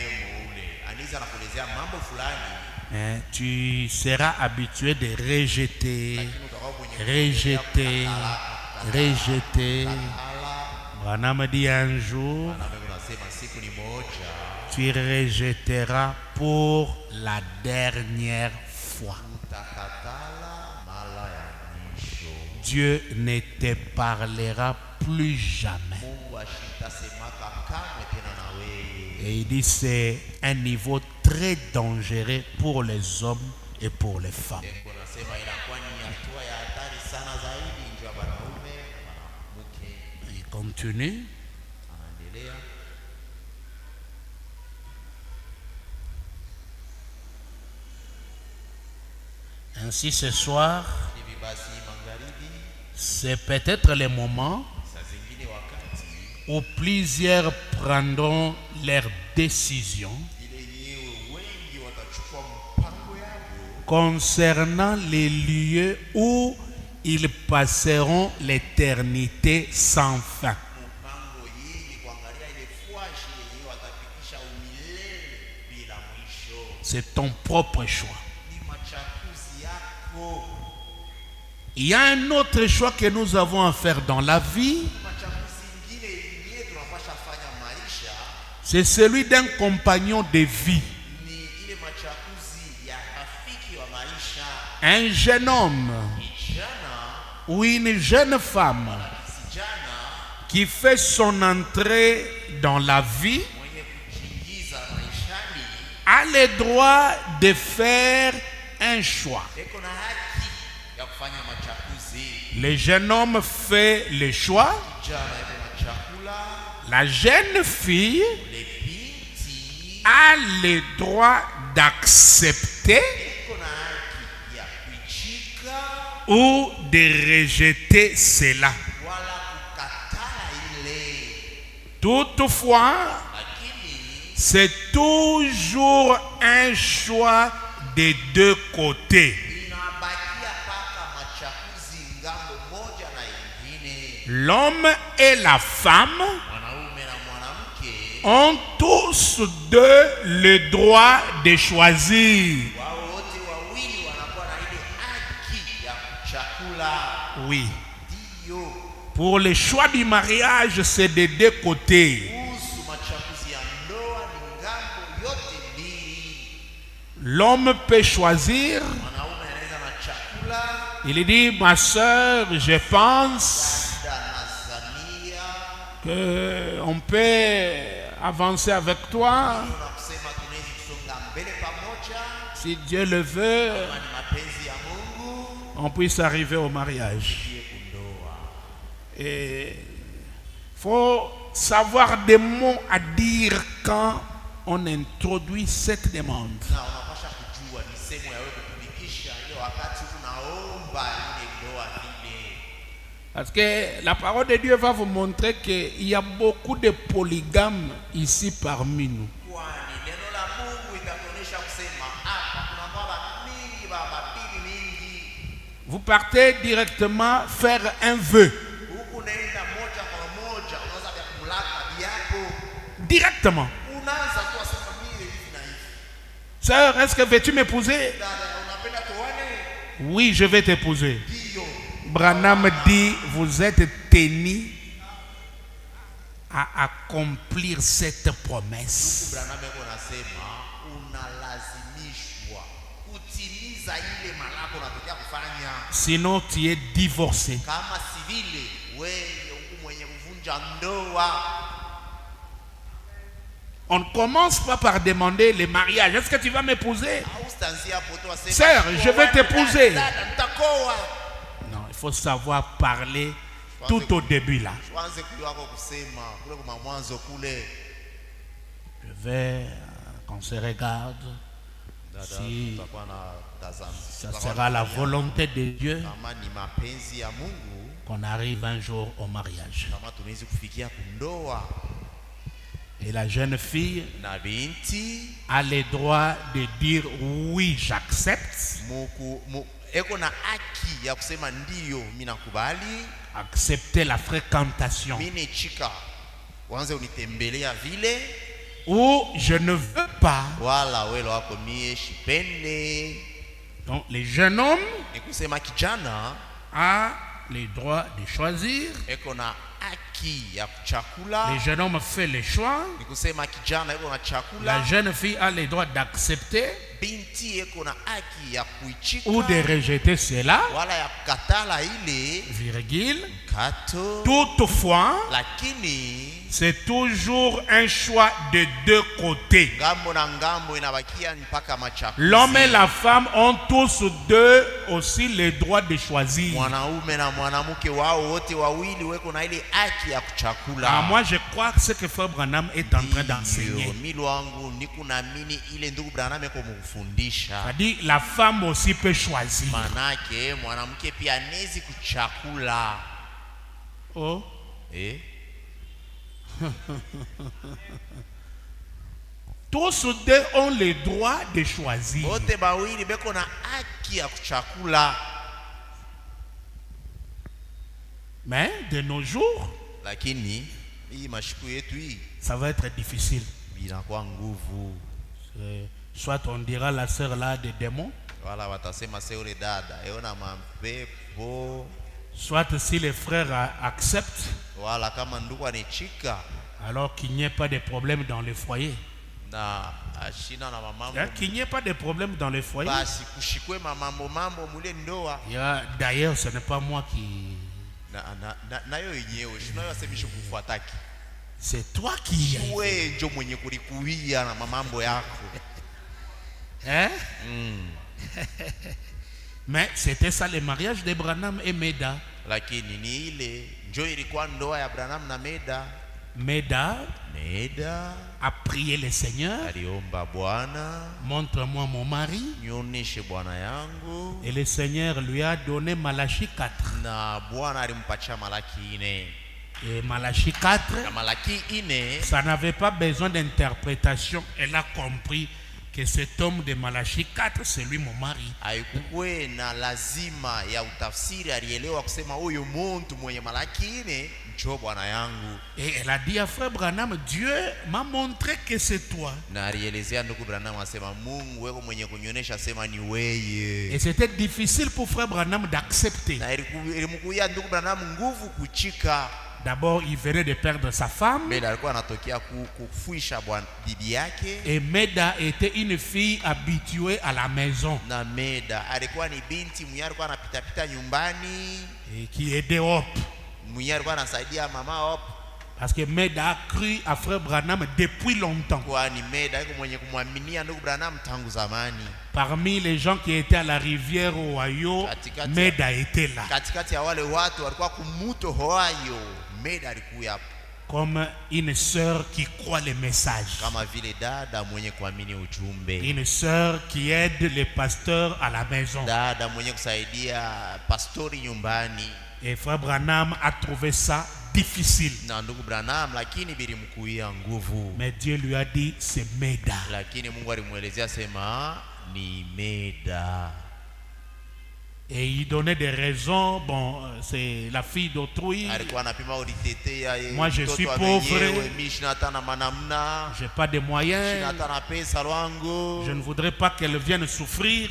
ule anaweza nakuelezea mambo fulani. Tu seras habitué de rejeter, Lakini utakuwa mwenye rejeter, rejeter. ala. Branham dit un jour, Branham anasema siku ni moja tu rejetteras pour la dernière fois. utakatala mara ya mwisho. Dieu ne te parlera plus jamais. Mungu ashitasemaka kamwe tena na wewe. Et il dit c'est un niveau très dangereux pour les hommes et pour les femmes. Ndio nasema inakuwa ni hatua ya hatari sana zaidi ndio ya wanaume na mke. Il continue. Anaendelea. Ainsi ce soir, Hivi basi magharibi c'est peut-être le moment saa zingine wakati où plusieurs prendront leurs décisions ile yenyewe wengi watachukua mpango yao concernant les lieux où ils passeront l'éternité sans fin. mpango yenye kuangalia ile fuashi yenyewe watafikisha umilele bila mwisho. C'est ton propre choix. Ni machafuzi yako. Il y a un autre choix que nous avons à faire dans la vie, Machafuzi ingine yenyewe tunapasha fanya maisha c'est celui d'un compagnon de vie. ni ile machafuzi ya rafiki wa maisha. Un jeune homme Kijana ou une jeune femme sijana qui fait son entrée dans la vie mwenye kujiingiza maishani a le droit de faire un choix. eko na haki ya kufanya machafuzi. Le jeune homme fait le choix, Kijana eko na chakula, la jeune fille le binti a le droit d'accepter eko na haki ya kuichika ou de rejeter cela. wala kukatala ile. Toutefois, Lakini c'est toujours un choix des deux côtés. inabakia paka machafuzi ngambo moja na ingine. L'homme et la femme Mwanaume na mwanamke ont tous deux le droit de choisir. wao wote wawili wanakuwa na ile haki ya kuchagua. Oui. Ndio. Pour le choix du mariage, c'est des deux côtés. Kuhusu machaguzi ya ndoa ni ngambo yote mbili. L'homme peut choisir. Mwanaume anaweza na chakula. Il dit, ma sœur, je pense qu'on peut avancer avec toi. Unasema tunaweza kusonga mbele pamoja. Si Dieu le veut, Kama ni mapenzi ya Mungu. on puisse arriver au mariage. Et faut savoir des mots à dire quand on introduit cette demande. Na unapasha kujua misemo ya wewe kutumikisha ile wakati unaomba ile ndoa ile. Parce que la parole de Dieu va vous montrer qu'il y a beaucoup de polygames ici parmi nous. Kwani neno la Mungu itakuonyesha kusema hapa kuna baba mingi, baba bibi mingi. Vous partez directement faire un vœu. Huku naenda moja kwa moja unaanza vya kumlaka biako. Directement. Unaanza tu asema mimi hivi na hivi. Sœur, est-ce que veux-tu m'épouser? Dada unapenda tuone? Oui, je vais t'épouser. Ndio. Branham dit, vous êtes tenu à accomplir cette promesse. Branham yako nasema unalazimishwa kutimiza ile malako unatokea kufanya. Sinon, tu es divorcé. Kama si vile wewe huku mwenye kuvunja ndoa. On ne commence pas par demander le mariage. Est-ce que tu vas m'épouser? Sœur, Sœur, je vais t'épouser. Nitakoa. Non, il faut savoir parler tout au début là. Tuanze kuwako kusema kule kwa mwanzo kule. Je vais qu'on se regarde. Si Tutakuwa na tazama. ça sera la volonté de Dieu Kama ni mapenzi ya Mungu, qu'on arrive un jour au mariage. kama tunaweza kufikia kundoa. Et la jeune fille Na binti a le droit de dire oui, j'accepte. eko na haki ya kusema ndio mimi nakubali. Accepter la fréquentation. Mimi chika wanze unitembelea vile. Ou je ne veux pas. Wala welo wako mie shipende. Donc le jeune homme Ni kusema kijana a le droit de choisir. eko na haki ya kuchakula. Le jeune homme fait le choix. Ni kusema kijana eko na La chakula. jeune fille a le droit d'accepter Binti eko na haki ya kuichika ou de rejeter cela. wala ya kukatala ile Virgule. kato. Toutefois, Lakini c'est toujours un choix de deux côtés. ngambo na ngambo inabakia mpaka machakuzi. L'homme et la femme ont tous deux aussi le droit de choisir. Mwanaume na mwanamke wao wote wawili weko na ile haki ya kuchakula. Ah, moi, je crois que ce que Frère Branham est en train d'enseigner. Mimi wangu niko naamini ile ndugu Branham yako mkufundisha. C'est-à-dire la femme aussi peut choisir. Manake mwanamke pia anezi kuchakula. Oh. Tous deux ont le droit de choisir. Wote bawili beko na haki ya kuchakula. Mais de nos jours, Lakini hii mashiku yetu hii ça va être difficile. inakuwa nguvu. Soit on dira la sœur là des démons, Wala watasema seule dada eona mapepo. soit si les frères acceptent, Wala kama ndugu anichika alors qu'il n'y ait pas de problème dans le foyer. na ashina na mamambo. Qu'il n'y ait pas de problème dans le foyer. Basi kushikwe mambo mule ndoa. D'ailleurs, ce n'est pas moi qui... Nayo yenyewe shinayo asemisho kufuataki. C'est toi qui... Wewe ndio mwenye kulikuia na mamambo yako. Hein? Mais c'était ça le mariage de Branham et Meda. Lakini ni ile ndio ilikuwa ndoa ya Branham na Meda. Meda a prié le Seigneur. Aliomba Bwana, montre-moi mon mari. Nionyeshe bwana yangu. Et le Seigneur lui a donné Malachie 4. Na Bwana alimpatia Malaki 4. Et Malachie 4, na Malaki 4, ça n'avait pas besoin d'interprétation. Elle a compris que cet homme de Malachie 4, c'est lui mon mari. Haikukuwe na lazima ya utafsiri, alielewa kusema huyu mtu mwenye Malaki 4 njo bwana yangu. Et elle a dit à frère Branham, Dieu m'a montré que c'est toi. Na alielezea ndugu Branham asema Mungu wewe mwenye kunionesha sema ni weye. Et c'était difficile pour frère Branham d'accepter. Na ilimkuya ndugu Branham nguvu kuchika. D'abord, il venait de perdre sa femme. Meda alikuwa anatokea kufuisha bwana bibi yake. Et Meda était une fille habituée à la maison. Na Meda alikuwa ni binti mwenye alikuwa anapita pita nyumbani. Et qui aidait Hop. Mwenye alikuwa anasaidia mama Hop. Parce que Meda a cru à frère Branham depuis longtemps. Kwani Meda yuko mwenye kumwaminia ndugu Branham tangu zamani. Parmi les gens qui étaient à la rivière Ohio, Meda était là. Katikati ya wale watu walikuwa kumuto Ohio, Meda alikuwa hapo. Comme une sœur qui croit les messages. Kama vile dada mwenye kuamini ujumbe. Une sœur qui aide les pasteurs à la maison. Dada mwenye kusaidia pastori nyumbani. Et frère Branham a trouvé ça difficile. Na ndugu Branham lakini bilimkuia nguvu. Mais Dieu lui a dit c'est Meda. Lakini Mungu alimuelezea sema ni Meda. Et il donnait des raisons. Bon, c'est la fille d'autrui. Moi je suis pauvre. J'ai pas de moyens. Je ne voudrais pas qu'elle vienne souffrir.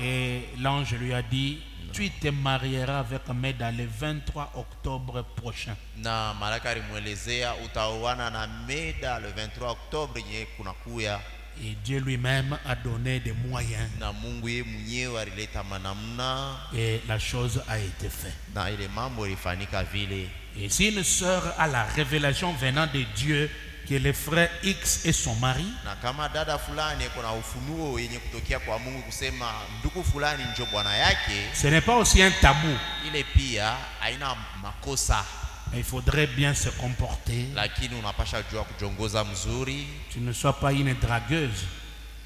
Et l'ange lui a dit, tu te marieras avec Meda le 23 octobre prochain. Na malaka alimuelezea utaoana na Meda le 23 octobre yenye kunakuya. Et Dieu lui-même a donné des moyens. Na Mungu yeye mwenyewe alileta manamna. Et la chose a été faite. Na ile mambo ilifanyika vile. Et si une sœur a la révélation venant de Dieu que le frère X est son mari, na kama dada fulani kuna ufunuo yenye kutokea kwa Mungu kusema ndugu fulani ndio bwana yake, ce n'est pas aussi un tabou. Ile pia haina makosa. Mais il faudrait bien se comporter. Lakini unapasha jua kujongoza mzuri. Tu ne sois pas une dragueuse.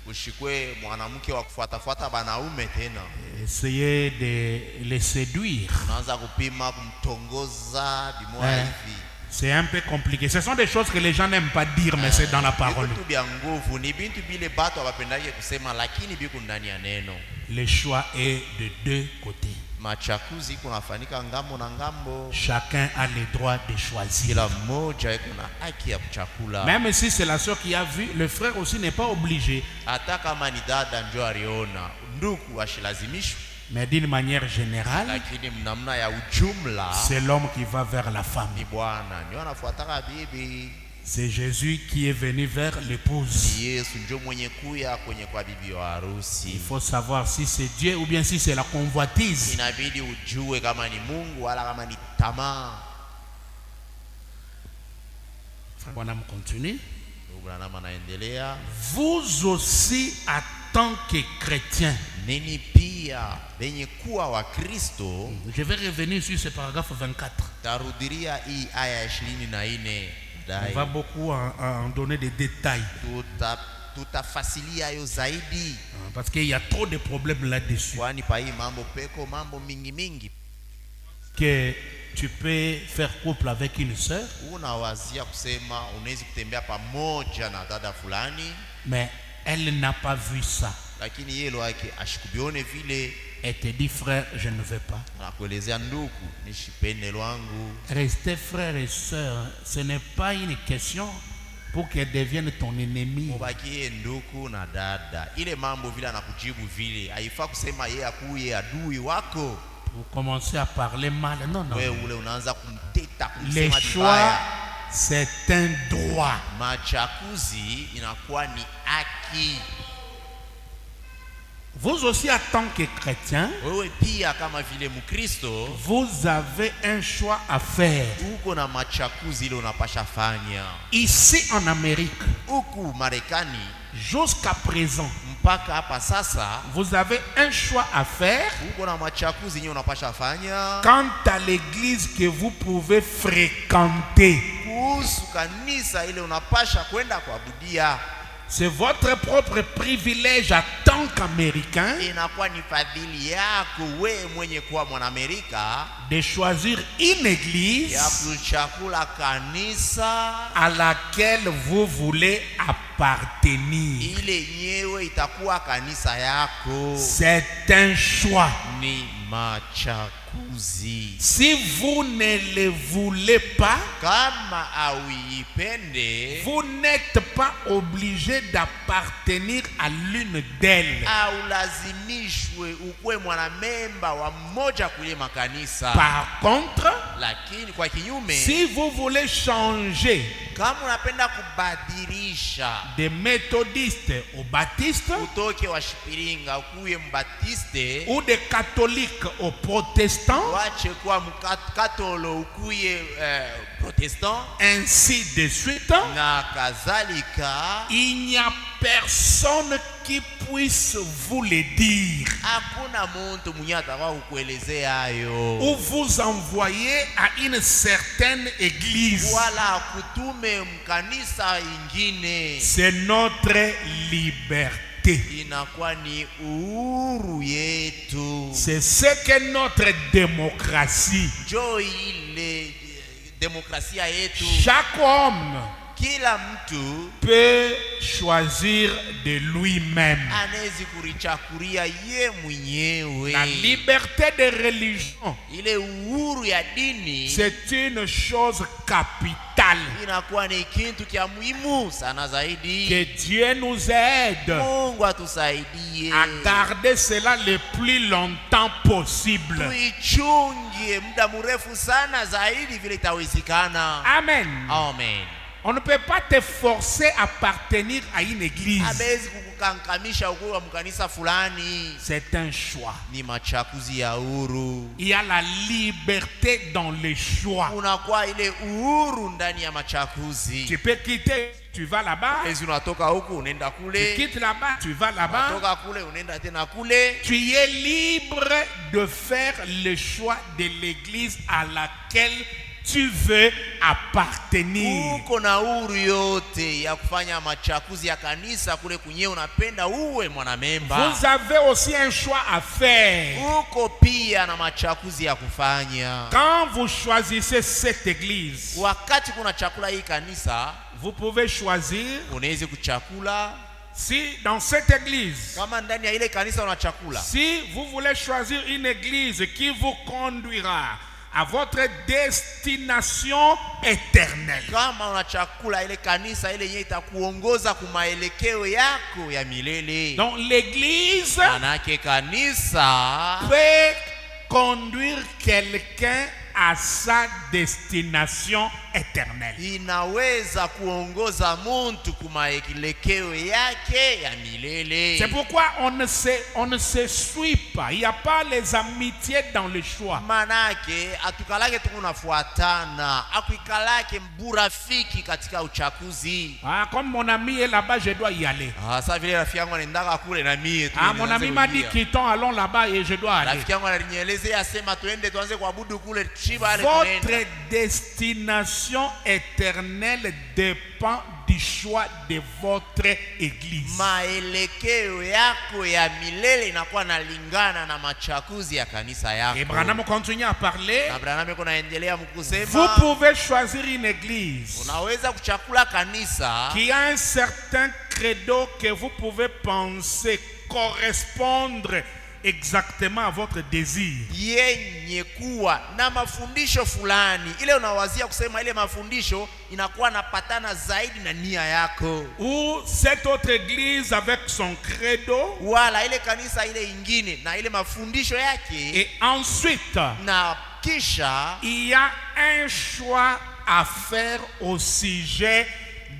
Ushikwe mwanamke wa kufuatafuata banaume tena. Essayer de les séduire. Unaanza kupima kumtongoza bimoa hivi. C'est un peu compliqué. Ce sont des choses que les gens n'aiment pas dire, mais c'est dans la parole. Le choix est de deux côtés. Chacun a le droit de choisir. Même si c'est la soeur qui a vu, le frère aussi n'est pas obligé. Mais d'une manière générale, c'est l'homme qui va vers la femme. C'est Jésus qui est venu vers l'épouse. Il faut savoir si c'est Dieu ou bien si c'est la convoitise. Branham continue. Vous aussi, en tant que chrétien, je vais revenir sur ce paragraphe 24. On va beaucoup en donner des détails. Parce qu'il y a trop de problèmes là-dessus. Que tu peux faire couple avec une sœur, mais elle n'a pas vu ça. Et te dit frère, je ne veux pas. Rester frère et sœur, ce n'est pas une question pour qu'elle devienne ton ennemi. Pour commencer à parler mal, non. Le choix, c'est un droit. Vous aussi, en tant que chrétien, vous avez un choix à faire. Ici en Amérique, jusqu'à présent, vous avez un choix à faire quant à l'église que vous pouvez fréquenter. C'est votre propre privilège en tant qu'Américain de choisir une église à laquelle vous voulez appartenir. t'appartenir. ile yenyewe itakuwa kanisa yako. C'est un choix. Ni machakuzi. Si vous ne le voulez pas, Kama auipende, vous n'êtes pas obligé d'appartenir à l'une d'elles. aulazimishwe ukuwe mwanamemba wa mmoja kule makanisa. Par contre, Lakini kwa kinyume, si vous voulez changer kama unapenda kubadilisha des méthodistes aux baptistes utoke wa Shipiringa ukuye mbatiste, ou des catholiques aux protestants, wache kuwa mkatolo ukuye protestant ainsi de suite, na kadhalika, il n'y a personne qui puisse vous le dire hakuna muntu mwenye atakuwa kukuelezea hayo ou vous envoyer à une certaine église. wala kutume mkanisa ingine. C'est notre liberté. Inakuwa ni uhuru yetu. C'est ce que notre démocratie. Njoo ile demokrasia yetu. Chaque homme Kila mtu peut choisir de lui-même. anaweza kurichakuria ye mwenyewe. La liberté de religion, Ile uhuru ya dini c'est une chose capitale. inakuwa ni kitu kia muhimu sana zaidi. Que Dieu nous aide Mungu atusaidie à garder cela le plus longtemps possible. tuichungie muda mrefu sana zaidi vile itawezekana. Amen. Amen. On ne peut pas te forcer à appartenir à une église. Abezi kukukankamisha ukuwe wa mkanisa fulani. C'est un choix. Ni machakuzi ya uhuru. Il y a la liberté dans les choix. Unakuwa ile uhuru ndani ya machakuzi. Tu peux quitter, tu vas là-bas. Ezi unatoka huku unaenda Tu kule. quittes là-bas, tu vas là-bas. Unatoka kule unaenda tena kule. Tu es libre de faire le choix de l'église à laquelle tu veux appartenir. Uko na uhuru yote ya kufanya machakuzi ya kanisa kule kunye unapenda uwe mwanamemba. Vous avez aussi un choix à faire. Uko pia na machakuzi ya kufanya. Quand vous choisissez cette église, Wakati kuna chakula hii kanisa, vous pouvez choisir unaweza kuchakula. si dans cette église, Kama ndani ya ile kanisa una chakula, si vous voulez choisir une église qui vous conduira à votre destination éternelle. kama una chakula ile kanisa ile yenyewe itakuongoza kumaelekeo yako ya milele. Donc l'église Manake kanisa peut conduire quelqu'un à sa destination éternelle. inaweza kuongoza muntu kumaelekeo yake ya milele. C'est pourquoi on ne se suit pas. Il n'y a pas les amitiés dans le choix. Manake atukalake tukunafuatana, akuikalake mburafiki katika uchakuzi. Ah, comme mon ami est là-bas, je dois y aller. Sasa vile rafiki yangu anaendaka kule na mie tu. Ah, mon ami m'a dit quittons, allons là-bas et je dois aller. Rafiki yangu alinielezea asema tuende tuanze kuabudu kule shiba ale tunaenda. Votre destination éternelle dépend du choix de votre église. Maelekeo yako ya milele inakuwa nalingana na machakuzi ya kanisa yako. Et Branham continue à parler. Abraham yuko naendelea Vous mkusema, pouvez choisir une église unaweza kuchakula kanisa qui a un certain credo que vous pouvez penser correspondre exactement à votre désir. yenye kuwa na mafundisho fulani, ile unawazia kusema ile mafundisho inakuwa napatana zaidi na nia yako. Ou cette autre église avec son credo. Wala ile kanisa ile ingine na ile mafundisho yake. Et ensuite, Na kisha il y a un choix à faire au sujet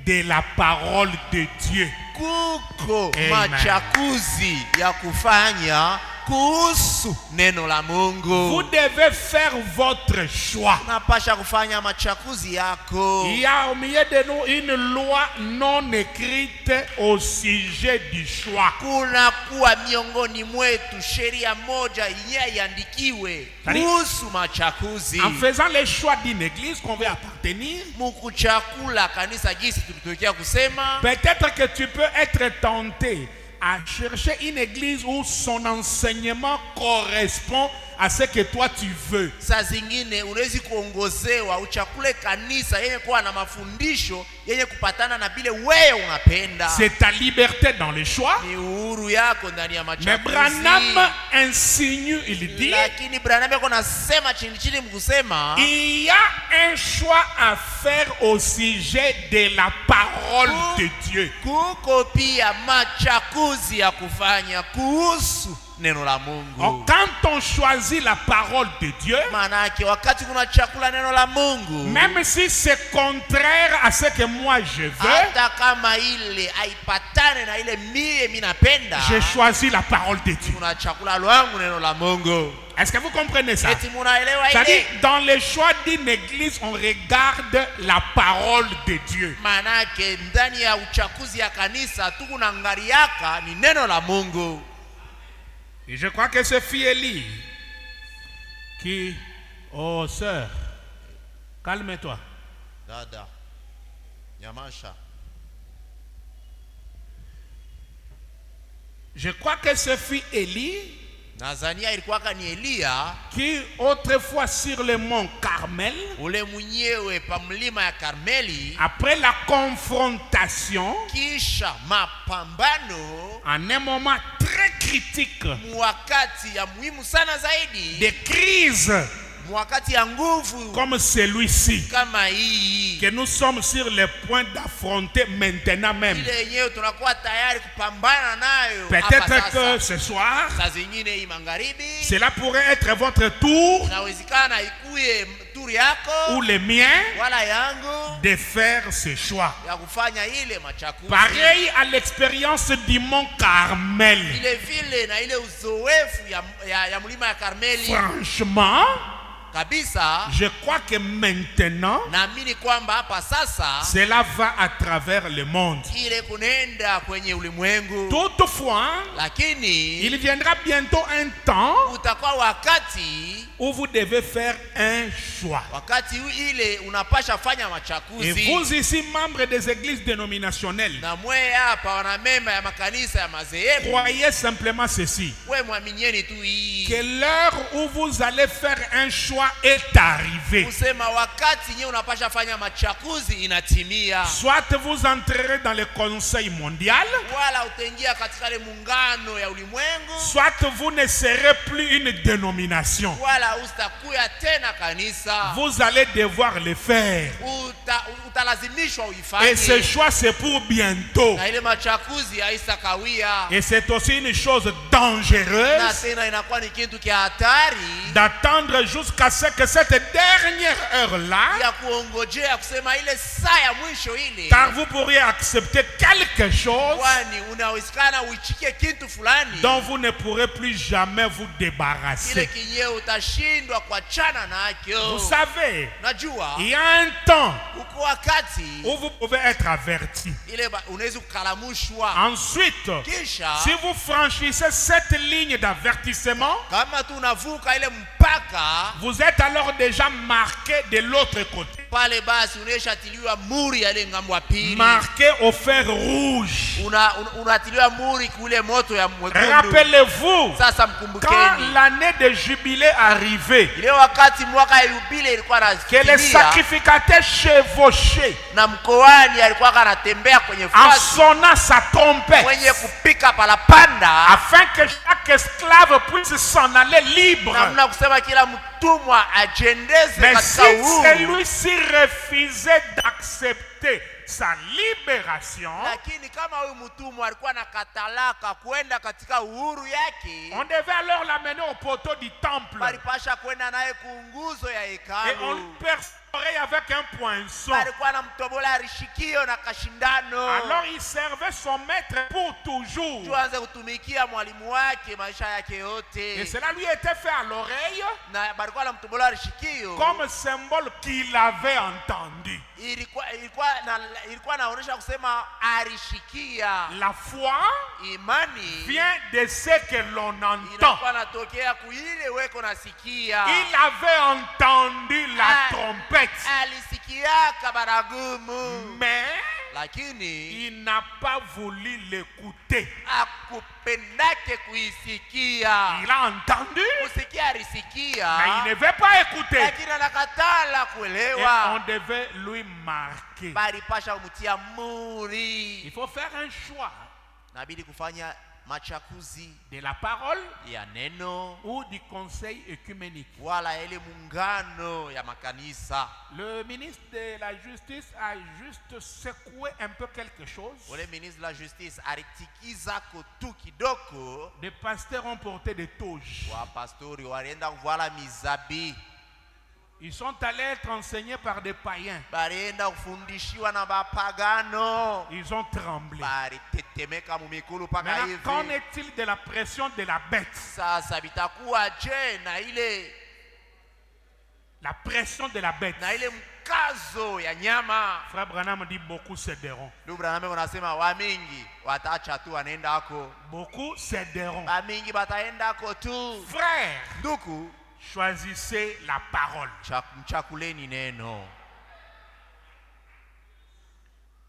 de la parole de Dieu. kuko Amen. machakuzi ya kufanya kuhusu neno la Mungu. Vous devez faire votre choix. Unapasha kufanya machakuzi yako. Il y a au milieu de nous une loi non écrite au sujet du choix. Kuna kuwa miongoni mwetu sheria moja yenye iandikiwe kuhusu machakuzi. En faisant les choix d'une église qu'on veut appartenir, Mukuchakula kanisa jinsi tulitokea kusema, peut-être que tu peux être tenté à chercher une église où son enseignement correspond à ce que toi tu veux. saa zingine unawezi kuongozewa uchakule kanisa yenye kuwa na mafundisho yenye kupatana na bile wewe unapenda. C'est ta liberté dans le choix. Ni uhuru yako ndani ya Mais machaguzi. Branham insinue, il dit, Lakini Branham yako nasema chini mkusema, il y a un choix à faire au sujet de la parole de Dieu. kuko pia machaguzi ya kufanya kuhusu neno la Mungu. Or, quand on choisit la parole de Dieu, Manake wakati kuna chakula neno la Mungu, même si c'est contraire à ce que moi je veux, hata kama ile haipatane na ile mie minapenda, j'ai choisi la parole de Dieu. kuna chakula lwangu neno la Mungu. Est-ce que vous comprenez ça? Eti munaelewa C'est-à-dire, ile? dans le choix d'une église, on regarde la parole de Dieu. Manake ndani ya uchaguzi ya kanisa tukunangaliaka ni neno la Mungu. Et je crois que c'est Fieli qui... Oh, sœur, calme-toi. Dada, nyamasha. Je crois que ce fut Élie Nazania ilikuwaka ni Elia qui, autrefois sur le mont Carmel, ule mwenyewe pa mlima ya Karmeli, après la confrontation, kisha mapambano, en un moment très critique wakati ya muhimu sana zaidi, de crise wakati ya nguvu comme celui-ci, kama hii, que nous sommes sur le point d'affronter maintenant même. ile yenyewe tunakuwa tayari kupambana nayo. Peut-être que ce soir, saa zingine hii magharibi cela pourrait être votre tour inawezekana ikuye turi yako ou le mien wala yangu de faire ce choix. ya kufanya ile machakuzi. Pareil à l'expérience du mont Carmel. Ile vile na ile uzoefu ya mlima ya Karmeli. Franchement, Kabisa, je crois que maintenant, naamini kwamba hapa sasa cela va à travers le monde. ile kunenda kwenye ulimwengu. Toutefois, Lakini il viendra bientôt un temps utakuwa wakati où vous devez faire un choix. wakati ile unapasha fanya Et machakuzi. vous ici, membres des églises dénominationnelles, Na mwe hapa wanamemba ya makanisa ya madhehebu, croyez simplement ceci, we mwaminieni tu hii, que l'heure où vous allez faire un choix est arrivée. kusema wakati nye unapasha fanya machakuzi inatimia. Soit vous entrerez dans le conseil mondial, Wala utaingia katika ile muungano ya ulimwengu, soit vous ne serez plus une dénomination. wala ustakuya tena kanisa. Vous allez devoir le faire. Utalazimishwa Et ce uifanye. choix, c'est pour bientôt. Na ile machakuzi haistakawia. Et c'est aussi une chose Na dangereuse tena inakuwa ni kitu kia hatari d'attendre jusqu'à ce que cette dernière heure-là, ya kuongojea kusema ile saa ya mwisho ile, car vous pourriez accepter quelque chose kwani unawezekana uichikie kitu fulani dont vous ne pourrez plus jamais vous ile débarrasser. kinyewe utashindwa kuachana nakyo. Vous savez, Najua il y a un temps uko wakati où vous pouvez être averti. ile unaweza kukalamushwa. Ensuite, Kisha si vous franchissez cette ligne d'avertissement, kama tu unavuka ile mpaka vous êtes alors déjà marqué de l'autre côté. pale, basi unaishatiliwa muri ya ile ngambo ya pili, Marqué au fer rouge. unatiliwa muri kule moto ya mwekundu. Rappelez-vous, Sasa quand mkumbukeni l'année de jubilé arrivait, ile wakati mwaka ya yubile ilikuwa que les natimia, sacrificateurs chevauchaient na mkoani alikuwa anatembea kwenye en fasi sonnant sa trompette, mwenye kupika palapanda, afin que chaque esclave puisse s'en aller libre. namna kusema kila mtumwa ajendeze Mais katika si uhuru. celui-ci refusait d'accepter sa libération, Lakini kama huyu mtumwa alikuwa na katalaka kwenda katika uhuru yake, on devait alors l'amener au poteau du temple palipasha kwenda naye kunguzo ya et hekalu. on le perforait avec un poinçon. Alikuwa na mtobola rishikio na kashindano. Alors il servait son maître pour toujours. Tuanze kutumikia mwalimu wake maisha yake Et yote, cela lui était fait à l'oreille na balikuwa na mtobola rishikio comme symbole qu'il avait entendu. ilikuwa naonesha kusema arishikia. La foi Imani vient de ce que l'on entend. inakuwa natokea kuile weko nasikia. Il avait entendu la trompette. Alisikiaka baragumu, Mais lakini il n'a pas voulu l'écouter. akupendake kuisikia. Il a entendu, Kusikia alisikia, mais il ne veut pas écouter. lakini anakatala Et on kuelewa. devait lui marquer. Bali pasha kumtia muri. Il faut faire un choix Nabidi kufanya machakuzi de la parole ya neno ou du conseil œcuménique. wala ile muungano ya makanisa. Le ministre de la Justice a juste secoué un peu quelque chose. Ule ministre de la justice alitikiza kutu kidogo. Des pasteurs ont porté des toges. Wa pastori walienda kuvala mizabi. Ils sont allés être enseignés par des païens. Balienda kufundishiwa na bapagano. Ils ont tremblé. Balitetemeka mumikulu paka Maintenant, qu'en hivi. est-il de la pression de la bête? Sasa bitakuwa je na La pression de la bête. ile mkazo ya nyama. Frère Branham dit beaucoup céderont. Ndugu Branham unasema wa mingi wataacha tu wanaenda ako. Beaucoup céderont. Ba mingi bataenda ako tu. Frère, Ndugu, choisissez la parole. mchakuleni neno.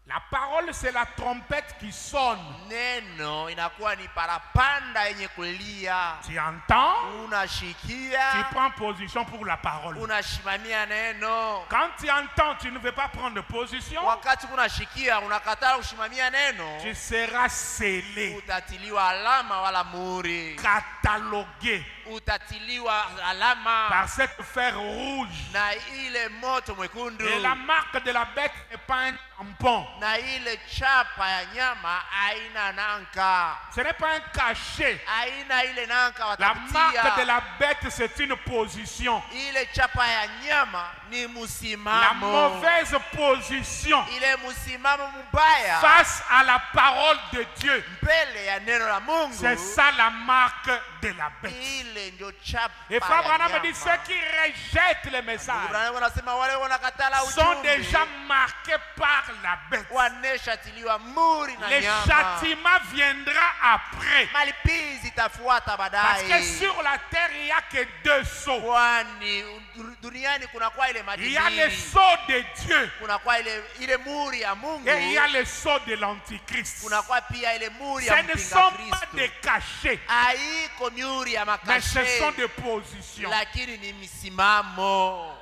La parole, c'est la trompette qui sonne. Neno inakuwa ni parapanda yenye kulia. Tu entends? Tu Unashikia, prends position pour la parole. unashimamia neno. Quand tu entends, tu ne veux pas prendre position, Wakati unashikia unakataa kushimamia neno, tu seras scellé, utatiliwa alama wala muri. catalogué Utatiliwa alama par cette fer rouge. na ile moto mwekundu. Et la marque de la bête n'est pas un tampon. Na ile chapa ya nyama haina nanka. Ce n'est pas un cachet. Haina ile nanka La marque de watakutia. la bête, c'est une position. Ile chapa ya nyama ni La musimamo. mauvaise position Ile musimamo mbaya face à la parole de Dieu. mbele ya neno la Mungu. C'est ça la marque de la bête. Ile ndio chapa Et Frère ya Branham dit, nyama. ceux qui rejettent le message Branham anasema wale wanakatala sont déjà ujumbe marqués par la bête. waneshatiliwa muri na Le nyama. châtiment viendra après. Malipizi itafuata Parce que baadaye. sur la terre, il n'y a que deux sceaux. Kwani duniani kunakuwa ile Il y a le madini. sceau de Dieu Kunakuwa ile muri ya Mungu. et il y a le sceau de l'Antichrist. Kunakuwa pia ile muri Ce ya ne mpinga sont pas Kristo. des cachets, Haiko muri ya mais ce sont makashe, des positions. lakini ni misimamo.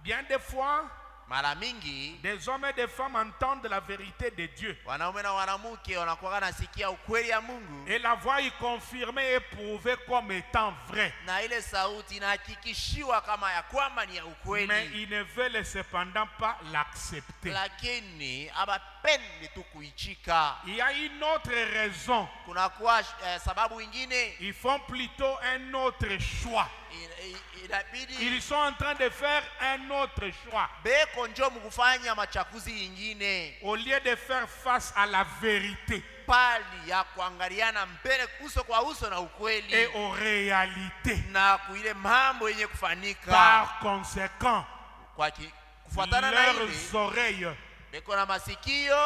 Bien des fois, Mara mingi des hommes et des femmes entendent la vérité de Dieu. wanaume na wanamke wanakuwa nasikia ukweli ya Mungu, Et la voix est confirmée et prouvée comme étant vraie. na ile sauti inahakikishiwa kama ya kwamba ni ya Mais ukweli, ils ne veulent cependant pas l'accepter. lakini abapendi tu kuichika. Il y a une autre raison. Kunakuwa sababu ingine Ils font plutôt un autre choix. inabidi Ils sont en train de faire un autre choix. beko njo mkufanya machakuzi ingine Au lieu de faire face à la vérité pali ya kuangaliana mbele uso kwa uso na et ukweli aux réalités. na kuile mambo yenye kufanika. Par conséquent, Kufuatana na ile leurs oreilles, beko na masikio,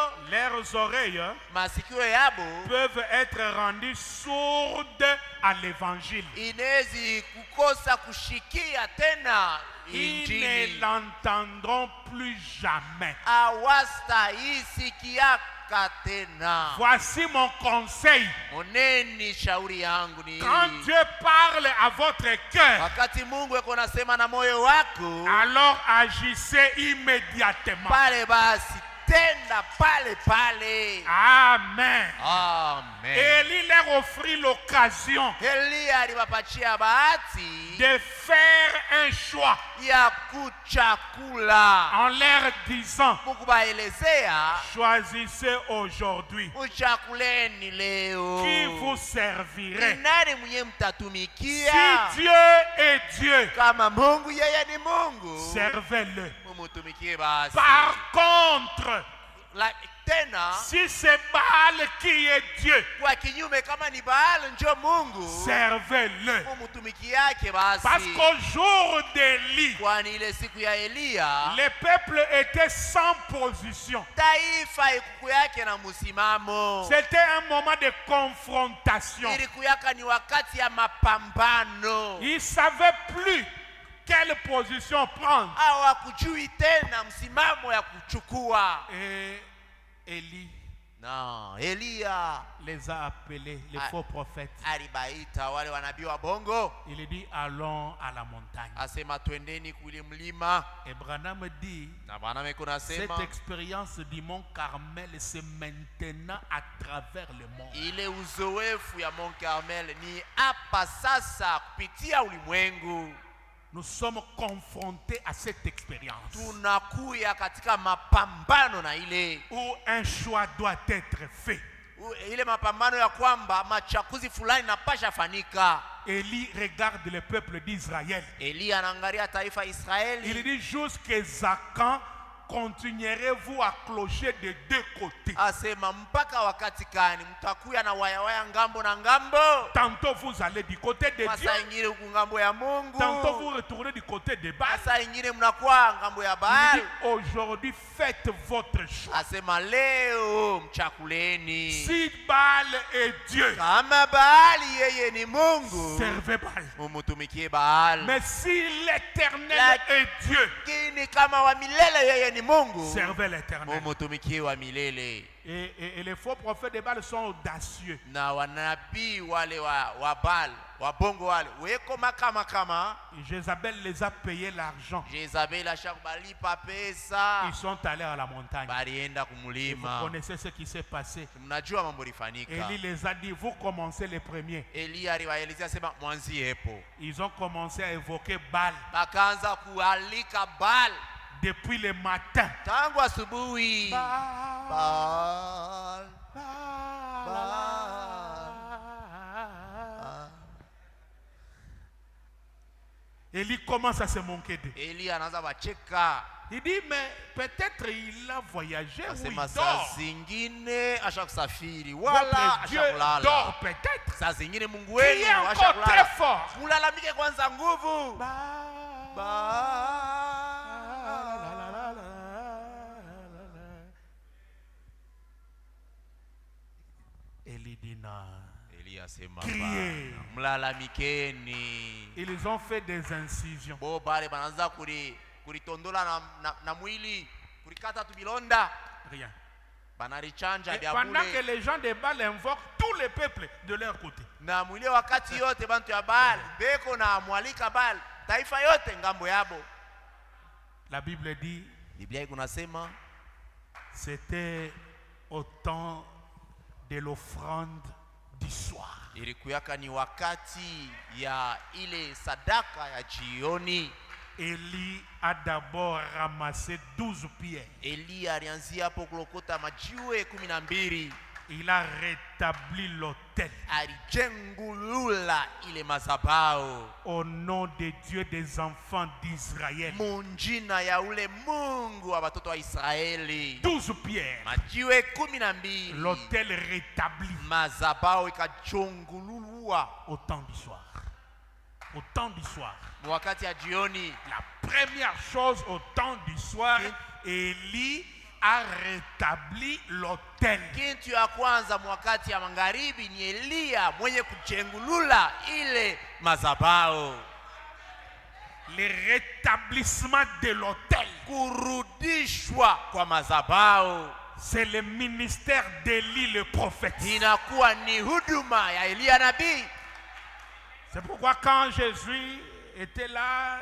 masikio yabo peuvent être rendues sourdes à l'évangile. inezi kukosa kushikia tena Ils ne injili, l'entendront plus jamais. awasta isikiaka tena. Voici mon conseil. Moneni shauri yangu ni Quand hili. Dieu parle à votre cœur, Wakati Mungu yuko nasema na moyo wako, alors agissez immédiatement. pale basi tenda pale pale. Amen. Amen. Élie leur offrit l'occasion Elia aliwapatia bahati de faire un choix ya kuchakula. en leur disant, Mungu baelezea, choisissez aujourd'hui uchakuleni leo. qui vous Ni servirait. nani mwenye Si mtatumikia? Dieu est Dieu, Kama Mungu yeye ni Mungu, servez-le. mumutumikie basi. Par contre, Tena si c'est Baal qui est Dieu, kwa kinyume, kama ni Baal njo Mungu, servez-le. mumutumiki yake basi. Parce qu'au jour d'Élie, Kwani ile siku ya Elia le peuple était sans position. taifa ikuku yake na musimamo. C'était un moment de confrontation. Iliku yaka ni wakati ya mapambano. Ils ne savaient plus quelle position prendre. hawakujui tena msimamo ya kuchukua. Et Élie Na Elia les a appelés, les faux prophètes. alibaita wale wanabii wa bongo, Il dit allons à la montagne. asema twendeni kule mlima. Et Branham dit Na Branham kunasema cette expérience du mont Carmel, c'est maintenant à travers le monde. ile uzoefu ya Mont Carmel ni hapa sasa kupitia ulimwengu. Nous sommes confrontés à cette expérience Tunakuya katika mapambano na ile où un choix doit être fait. ile mapambano ya kwamba machakuzi fulani napasha fanika. Élie regarde le peuple d'Israël. Elia anaangalia taifa Il Israeli, dit jusqu'à quand continuerez-vous à clocher de deux côtés? asema mpaka wakati gani mtakuya na wayawaya ngambo na ngambo? Tantôt vous allez du côté de Dieu, Masa ingine huku ngambo ya Mungu, tantôt vous retournez du côté de Baal. masa ingine mnakuwa ngambo ya Il Baal. dit aujourd'hui faites votre choix. Asema leo mchakuleni. Si Baal est Dieu, Kama Baali yeye ni Mungu, servez Baal. mumutumikie Baal. Mais si l'Éternel La- est Dieu, Lakini kama wa milele yeye ni Mungu, servez l'Éternel. mumutumikie wa milele. Et les faux prophètes de Baal sont audacieux. Na wanabii wale wa Baal, wabongo wale weko kama Jézabel les a payé l'argent. Jezabeli ashakubalipa pesa, Ils sont allés à la montagne. balienda Et vous kumulima. connaissez ce qui s'est passé. Mnajua mambo lifanika. Élie les a dit, vous commencez les premiers. Elia aliwaelezea sema mwanzie hapo. Ils ont commencé à évoquer Baal Bakaanza kualika Baal depuis le matin. tangu asubuhi. Baal, Baal, Élie commence à se manquer d'eux. Elia anaanza bacheka. Il dit, mais peut-être il a voyagé ou il Asema saa dort. zingine ashakusafiri Votre wala Dieu ashakulala. dort peut-être. Saa zingine Mungu Criez wenu encore très ashakulala. fort. Mulalamike kwanza nguvu. Élie dit non. Elia asema Criez. bana, mlalamikeni. Ils ont fait des incisions. Bo bale banaanza kulitondola na mwili, kulikata tu bilonda, Rien. banalichanja Et vya pendant que bule. les gens de Baal invoquent tous les peuples de leur côté. Na mwili wakati yote bantu ya Baal beko na mwalika Baal taifa yote ngambo yabo. La Bible dit, Biblia iko nasema c'était au temps de l'offrande du soir. ilikuyaka ni wakati ya ile sadaka ya jioni. Élie a d'abord ramassé 12 pierres. Elia alianzia hapo kulokota majiwe 12. Il a rétabli l'autel Alijengulula ile mazabao au nom de Dieu des enfants d'Israël. munjina ya ule Mungu wa watoto wa Israeli. 12 pierres. Majiwe 12. L'autel rétabli Mazabao ikachungululwa au temps du soir. Au temps du soir. wakati ya jioni. La première chose au temps du soir, Élie a rétabli l'autel. Kitu ya kwanza mwakati ya magharibi ni Elia mwenye kuchengulula ile mazabao. Le rétablissement de l'autel, Kurudishwa kwa mazabao c'est le ministère d'Élie le prophète. inakuwa ni huduma ya Elia nabii. C'est pourquoi quand Jésus était là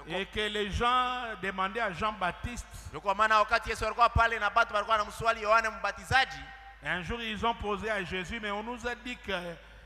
et que les gens demandaient à Jean-Baptiste, Ndio kwa maana wakati Yesu alikuwa pale na watu walikuwa wanamswali Yohana Mbatizaji, un jour ils ont posé à Jésus, mais on nous a dit que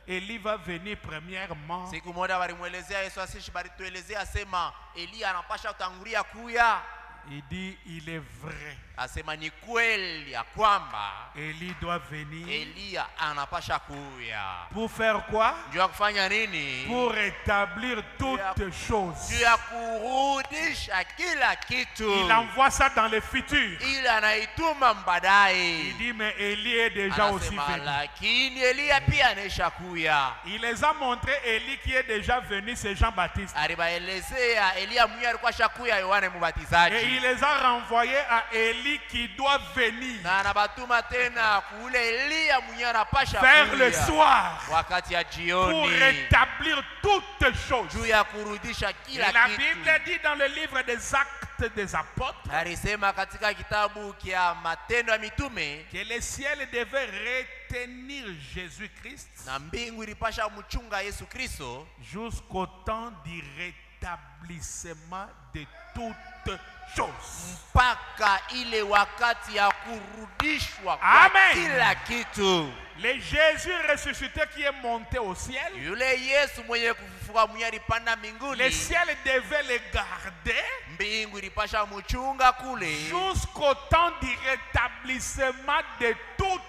Élie va venir premièrement. siku moja walimuelezea Yesu, asishi balituelezea asema Elia anapasha kutangulia kuya. Il dit, il est vrai, Asema ni kweli ya kwamba Élie doit venir. Elia anapasha kuya. Pour faire quoi? Juu ya kufanya nini? Pour rétablir toutes choses. Juu ya kurudisha kila kitu. Il envoie ça dans le futur. Ili anaituma mbadaye. Il dit, mais Élie est déjà aussi Anasema venu. lakini Elia pia anaisha kuya. Il les a montré Élie qui est déjà venu, c'est Jean-Baptiste. Alibaelezea Elia mwenyewe alikuwa shakuya Yohana Et Mbatizaji. il les a renvoyés à Élie qui doit venir Na anabatuma tena kule Elia mwenyewe anapasha vers le kuya soir wakati ya pour jioni. rétablir toutes choses. Juu ya kurudisha kila Il a kitu. Bible dit dans le livre des Actes des Apôtres alisema katika kitabu kia Matendo ya Mitume que le ciel devait retenir Jésus-Christ na mbingu ilipasha mchunga Yesu Kristo jusqu'au temps du rétablissement de toutes choses. mpaka ile wakati ya kurudishwa kwa Amen. kila kitu. Le Jésus ressuscité qui est monté au ciel, Yule Yesu mwenye kufufuka mwenye alipanda le mbinguni, ciel devait le garder mbingu ilipasha mchunga kule jusqu'au temps du rétablissement de toutes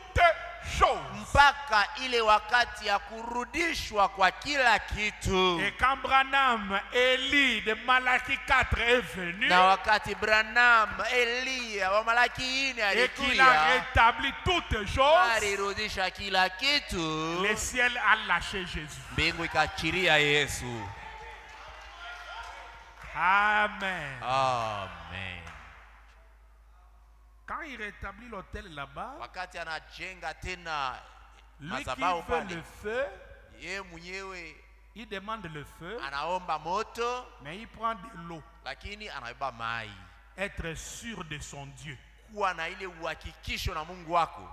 choses. mpaka ile wakati ya kurudishwa kwa kila kitu. Et quand Branham, Élie de Malachie 4 est venu Na wakati Branham, Elia wa Malaki 4 et qu'il a alikuja, rétabli toutes choses, alirudisha kila kitu, le ciel a lâché Jésus. mbingu ikachiria Yesu. Amen. Amen. Quand il rétablit l'autel là-bas, Wakati anajenga tena lui qui madhabahu veut pale, le feu, yeye mwenyewe il demande le feu, anaomba moto, mais il prend de l'eau. lakini anabeba mai. Être sûr de son Dieu. Kuwa na ile uhakikisho na Mungu wako.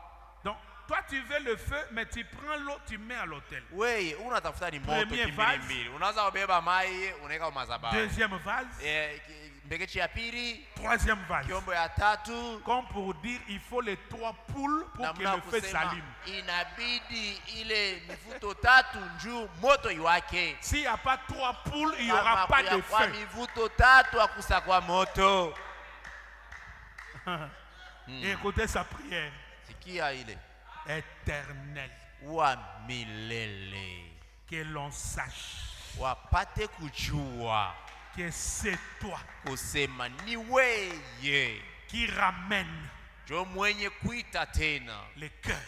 Donc, toi tu veux le feu, mais tu prends l'eau, tu mets à l'autel. Wewe unatafuta ni moto Premier kimbili vase. mbili. Unaanza kubeba mai unaweka madhabahu. Deuxième vase, Mbekechi ya pili, troisième vase. kiombo ya tatu, Comme pour dire, il faut les 3 poules pour que namna le feu kusema s'allume. inabidi ile mivuto tatu njuu moto iwake. S'il n'y a pas 3 poules, il n'y Kama aura pas de kuyakuwa feu. mivuto tatu akusa kwa moto. Et écoutez sa prière. Sikia ile Éternel, wa milele, que l'on sache wapate kujua que c'est toi kusema ni weye qui ramène njo mwenye kuita tena, le cœur.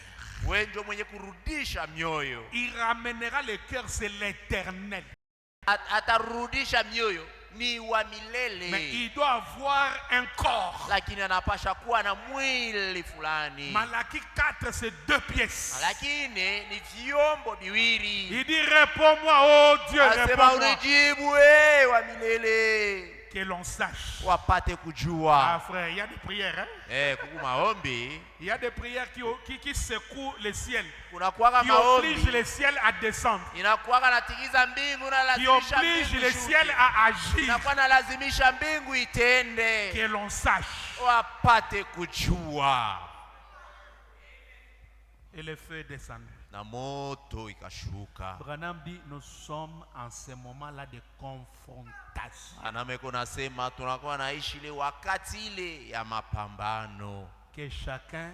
wewe njo mwenye kurudisha mioyo. Il ramènera le cœur, c'est l'éternel. Atarudisha mioyo ni wa Mais milele, il doit avoir un corps. lakini anapasha kuwa na mwili fulani, Malachie 4, c'est 2 pièces. lakini ni vyombo viwili. Il dit, réponds-moi, oh Dieu, Asema réponds-moi. unijibu wa milele, Que l'on sache. wapate Ah kujua. frère, il y a des prières. Hein? Kuku maombi, Il y a des prières qui secouent le ciel. kunakuwaga Qui obligent maombi le ciel à descendre. inakuwaga natigiza mbingu na Qui lazimisha obligent mbingu le ishuke. ciel à agir. Inakuwa nalazimisha mbingu itende, Que l'on sache. wapate kujua. Et le feu est descendu. Na moto ikashuka. Branham dit, nous sommes en ce moment-là de confrontation. Anameko nasema tunakuwa naishi ile wakati ile ya mapambano. Que chacun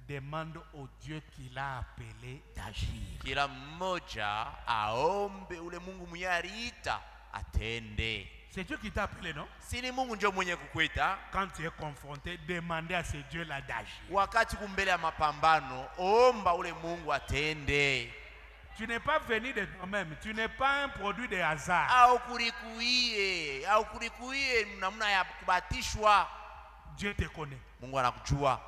demande au Dieu qui l'a appelé d'agir. Kila mmoja aombe ule Mungu mwenye aliita atende. C'est Dieu qui t'a appelé, non? Si ni Mungu ndio mwenye kukuita, Quand tu es confronté, demandez à ce Dieu-là d'agir. wakati kumbele ya mapambano omba ule Mungu atende. Tu n'es pas venu de toi-même. Tu n'es pas un produit de hasard. Au kulikuie namna ya kubatishwa. Dieu te connaît. Mungu anakujua.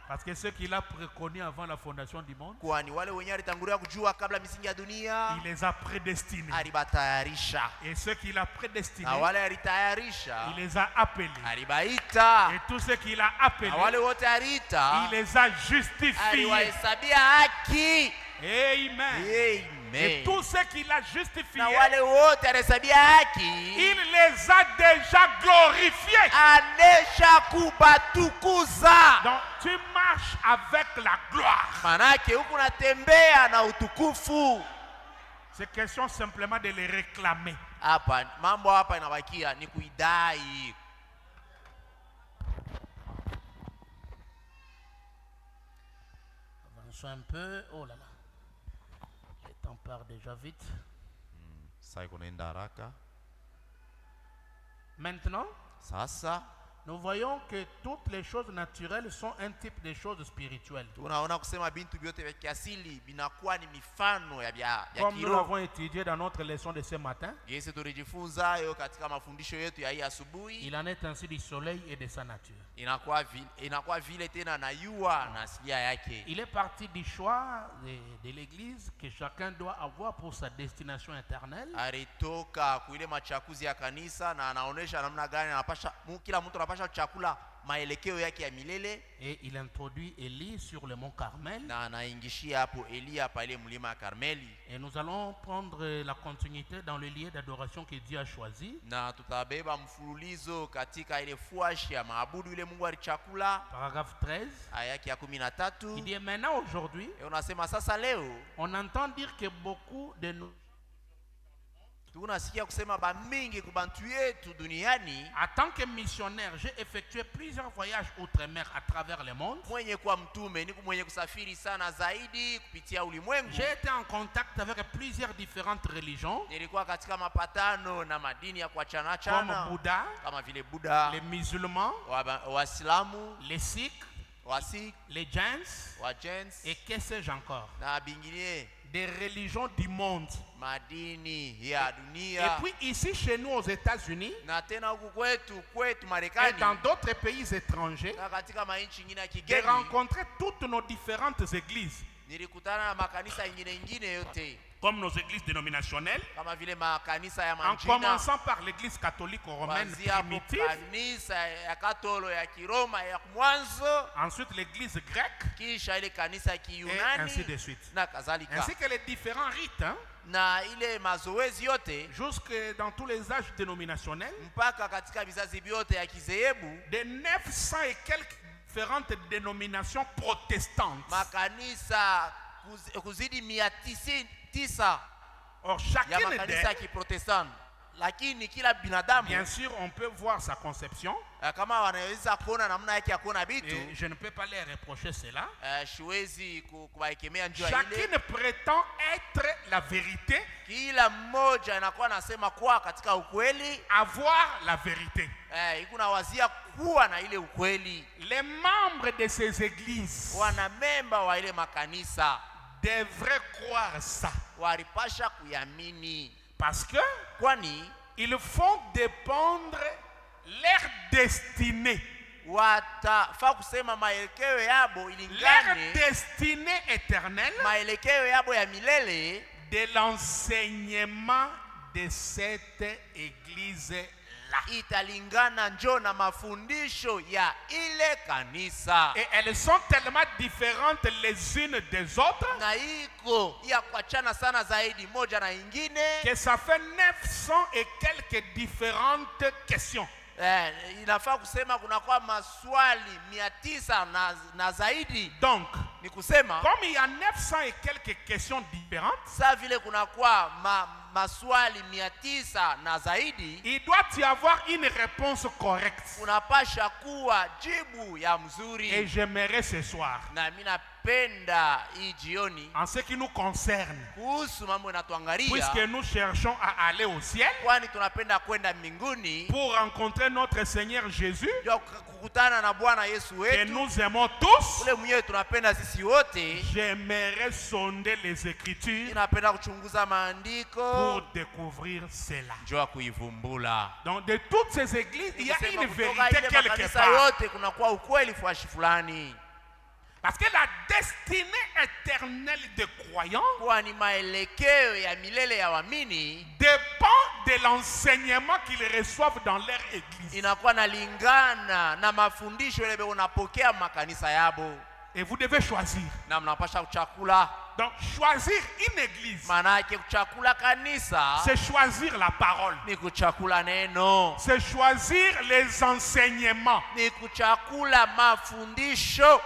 Parce que ceux qu'il a préconis avant la fondation du monde, Kwani wale wenyewe alitangulia kujua kabla misingi ya dunia, il les a prédestinés. alibatayarisha. Et ceux qu'il a prédestinés, Na wale alitayarisha, il les a appelés. alibaita. Et tous ceux qu'il a appelés, Na wale wote aliita, il les a justifiés. aliwahesabia haki. Amen. Et Amen. tous ceux qu'il a justifiés, Na wale wote alihesabia haki, il les a déjà glorifiés. anesha kubatukuza. Donc tu marches avec la gloire. Manake huku natembea na utukufu. C'est question simplement de les réclamer. Hapa mambo hapa inabakia ni kuidai. Avançons un peu. Oh là là. Le temps part déjà vite. Sasa kunaenda haraka. Maintenant, Sasa nous voyons que toutes les choses naturelles sont un type de choses spirituelles. Tunaona kusema bintu vyote vya kiasili vinakuwa ni mifano ya Comme nous kiroho. l'avons étudié dans notre leçon de ce matin, Yesu tulijifunza hiyo katika mafundisho yetu ya hii asubuhi. il en est ainsi du soleil et de sa nature. Inakuwa vile tena na yua na asilia yake. Il est parti du choix de l'Église que chacun doit avoir pour sa destination éternelle. Alitoka kuile machakuzi ya kanisa na anaonesha namna gani anapasha kila mtu anapasha chakula maelekeo yake ya milele. Et il introduit Élie sur le mont Carmel. Na anaingishia hapo Elia pale mlima ya Karmeli. Et nous allons prendre la continuité dans le lieu d'adoration que Dieu a choisi. Na tutabeba mfululizo katika ile fuashi ya maabudu ile Mungu alichakula. Paragraphe 13. Aya yake ya 13. Il dit maintenant aujourd'hui, Unasema sasa leo on entend dire que beaucoup de nous, tunasikia kusema ba mingi kubantu yetu duniani. en tant que missionnaire, j'ai effectué plusieurs voyages outre-mer à travers le monde. Mwenye kuwa mtume ni mwenye kusafiri sana zaidi kupitia ulimwengu. J'ai été en contact avec plusieurs différentes religions, Nilikuwa katika mapatano na madini ya kuachana comme chana Bouddha, kama vile Buddha, les musulmans, Waislamu, les Sikhs, Wasik, les Jains, Wajens et que sais-je encore, na bingine des religions du monde. madini ya Et dunia. puis ici chez nous aux États-Unis Na tena huku kwetu et Marekani dans d'autres pays étrangers, na katika mainchi nyingine ya de kigeni rencontrer toutes nos différentes églises, nilikutana na makanisa ingine yote comme nos églises dénominationnelles, kama vile makanisa ya en manjina, commençant par l'église catholique romaine kuanzia hapo primitive, kanisa ya Katolo ya Kiroma ya mwanzo, ensuite l'église grecque, kisha ile kanisa ya et ainsi Kiyunani de suite. na kadhalika, Ainsi que les différents rites, hein, na ile mazoezi yote jusque dans tous les âges dénominationnels, mpaka katika vizazi vyote ya kizehebu. de 900 et quelques différentes dénominations protestantes. Makanisa kuzidi 900 Or, ya chacune makanisa ya d'elles, kiprotestanti, lakini kila binadamu bien sûr, on peut voir sa conception, kama wanaweza kuona namna yake ya kuona vitu. et je ne peux pas les reprocher cela. Siwezi kuwaekemea njia ile. Chacune prétend être la vérité, Kila mmoja anakuwa anasema kuwa katika ukweli, avoir la vérité. kuna wazia kuwa na ile ukweli. Les membres de ces églises Wana memba wa ile makanisa devraient croire ça, walipasha kuyamini, parce que kwani ils font dépendre leur destinée, watafaa kusema maelekeo yabo leur ilingane destinée éternelle maelekeo yabo ya milele de l'enseignement de cette église-là. italingana njo na mafundisho ya ile kanisa. Et elles sont tellement différentes les unes des autres Na iko ya kuachana sana zaidi moja na ingine, que ça fait 900 et quelques différentes questions. inafaa kusema kunakuwa maswali 900 na zaidi. Donc, Ni kusema comme il y a 900 et quelques questions différentes, saa vile kunakuwa maswali 900 na zaidi, il doit y avoir une réponse correcte. kunapasha kuwa jibu ya Et mzuri. j'aimerais ce soir, Na mimi napenda hii jioni en ce qui nous concerne, kuhusu mambo inatuangalia, puisque nous cherchons à aller au ciel kwani tunapenda kwenda mbinguni pour rencontrer notre Seigneur Jésus, ya kukutana na Bwana Yesu que wetu nous aimons tous, ule mwenyewe tunapenda sisi wote. j'aimerais sonder les Écritures Ninapenda kuchunguza maandiko pour découvrir cela. njoo kuivumbula. Donc, de toutes ces églises, il y a Kusema une kutoka vérité ile quelque makanisa part. yote kunakuwa ukweli fuashi fulani, Parce que la destinée éternelle des croyants kwani maelekeo ya milele ya waamini dépend de l'enseignement qu'ils reçoivent dans leur église. inakuwa nalingana na mafundisho ile unapokea makanisa yabo, Et vous devez choisir. na mnapasha kuchakula. Donc, choisir une église, Maana yake kuchakula kanisa c'est choisir la parole. ni kuchakula neno, C'est choisir les enseignements. ni kuchakula mafundisho,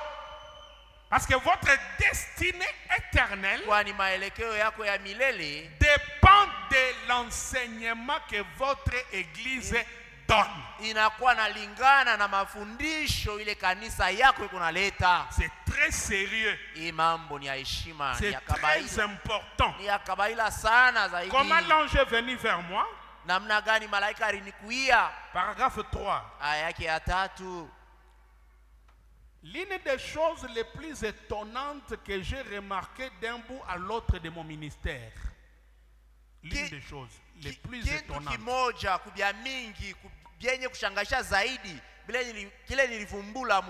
Parce que votre destinée éternelle kwani maelekeo yako ya milele dépend de l'enseignement que votre église donne. inakuwa nalingana na mafundisho ile kanisa yako iko naleta. C'est très sérieux. Hii mambo ni ya heshima, ni C'est ya très kabaila, important. ni ya kabaila sana zaidi. Comment l'ange est venu vers moi namna gani malaika alinikuia. Paragraphe 3. Aya yake ya 3. L'une des choses les plus étonnantes que j'ai remarquées d'un bout à l'autre de mon ministère. L'une des choses les plus étonnantes. Kitu kimoja kubya mingi byenye kushangaisha zaidi kile nilivumbula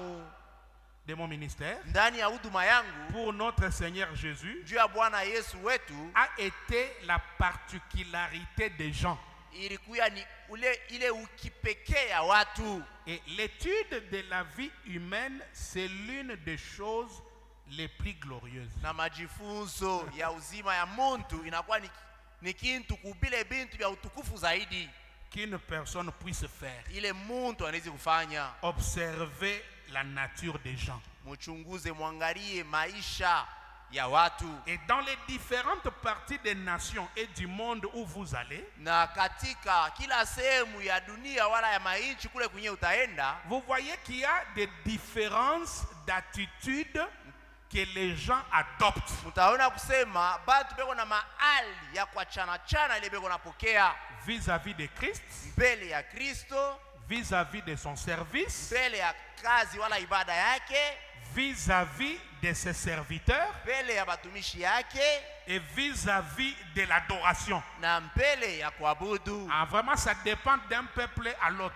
de mon ministère ndani ya huduma yangu pour notre Seigneur Jésus juu ya Bwana Yesu wetu a été la particularité des gens. Ilikuwa ni ile ukipekee ya watu. Et l'étude de la vie humaine, c'est l'une des choses les plus glorieuses. Na majifunzo ya uzima ya muntu inakuwa ni kintu kubile bintu vya utukufu zaidi qu'une personne puisse faire. Ile muntu anaweza kufanya. Observer la nature des gens. Muchunguze, mwangalie maisha ya watu. Et dans les différentes parties des nations et du monde où vous allez, na katika kila sehemu ya dunia wala ya mainchi kule kwenye utaenda, vous voyez qu'il y a des différences d'attitude que les gens adoptent. Mutaona kusema batu beko na maali ya kuachana chana ile beko napokea vis-à-vis de Christ, mbele ya Kristo, vis-à-vis de son service, mbele ya kazi wala ibada yake, vis-à-vis de ses serviteurs, mbele ya batumishi yake, et vis-à-vis de l'adoration. na mbele ya kuabudu. Ah, vraiment, ça dépend d'un peuple à l'autre.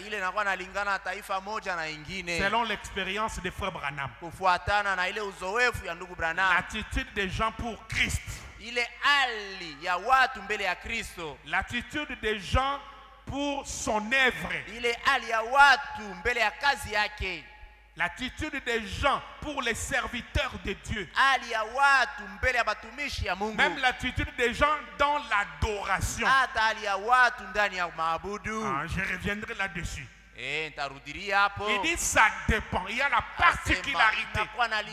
Ile inakuwa nalingana taifa moja na ingine. Selon l'expérience de Frère Branham. Kufuatana na ile uzoefu ya ndugu Branham. L'attitude des gens pour Christ. Ile hali ya watu mbele ya Kristo. L'attitude des gens pour son œuvre. Ile hali ya watu mbele ya kazi yake. L'attitude des gens pour les serviteurs de Dieu. Hali ya watu mbele ya batumishi ya Mungu. Même l'attitude des gens dans l'adoration. Hata hali ya watu ndani ya maabudu. Ah, je reviendrai là-dessus. Nitarudilia hapo. Il dit ça dépend. Il y a la particularité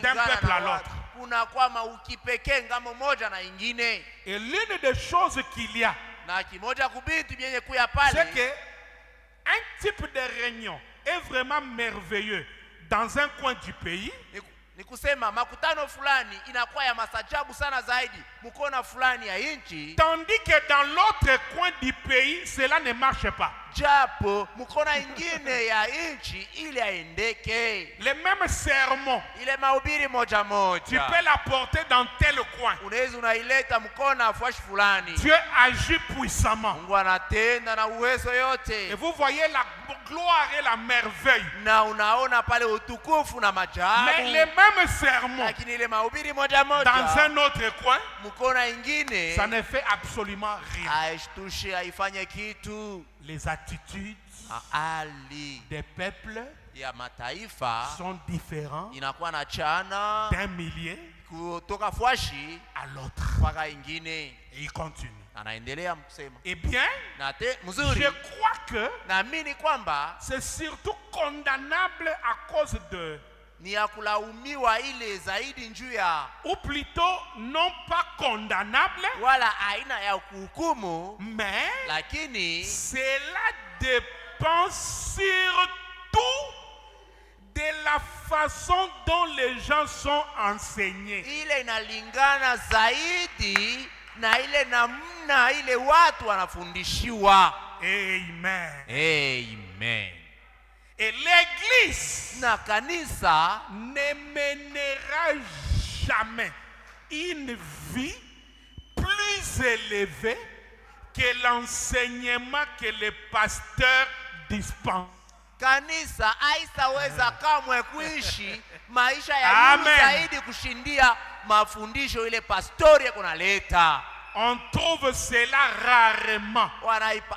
d'un peuple à l'autre. Kuna kwa ukipekee ngamo moja na ingine. Et l'une des choses qu'il y a, na kimoja kubitu byenye kuya pale, c'est que un type de réunion est vraiment merveilleux dans un coin du pays. Ni kusema makutano fulani inakuwa ya masajabu sana zaidi mkona fulani ya inchi, tandis que dans l'autre coin du pays cela ne marche pas. Japo mkona ingine ya inchi ile aendeke. Les mêmes sermons, ile mahubiri moja moja, tu peux l'apporter dans tel coin. Unaweza unaileta mkona afuashi fulani. Dieu agit puissamment. Mungu anatenda na uwezo yote. Et vous voyez la gloire et la merveille. Na unaona pale utukufu na maajabu. Mais les mêmes sermons, lakini ile mahubiri moja moja, dans un autre coin, mkona ingine, ça ne fait absolument rien. Aishtushe, haifanye kitu. Les attitudes des peuples ya mataifa sont différents inakuwa na chana d'un millier kutoka fuashi à l'autre. Mpaka ingine. Et il continue. Anaendelea kusema. Eh bien, mzuri, je crois que naamini kwamba c'est surtout condamnable à cause de, ni ya kulaumiwa ile zaidi njuu ya, ou plutôt non pas condamnable, wala aina ya kuhukumu, mais lakini cela dépend surtout de la façon dont les gens sont enseignés. Ile inalingana zaidi na ile namna ile watu wanafundishiwa. Amen. Amen. Et l'église na kanisa ne mènera jamais une vie plus élevée que l'enseignement que les pasteurs dispensent. Kanisa haitaweza kamwe kuishi maisha ya juu zaidi kushindia mafundisho ile pastori kunaleta. On trouve cela rarement.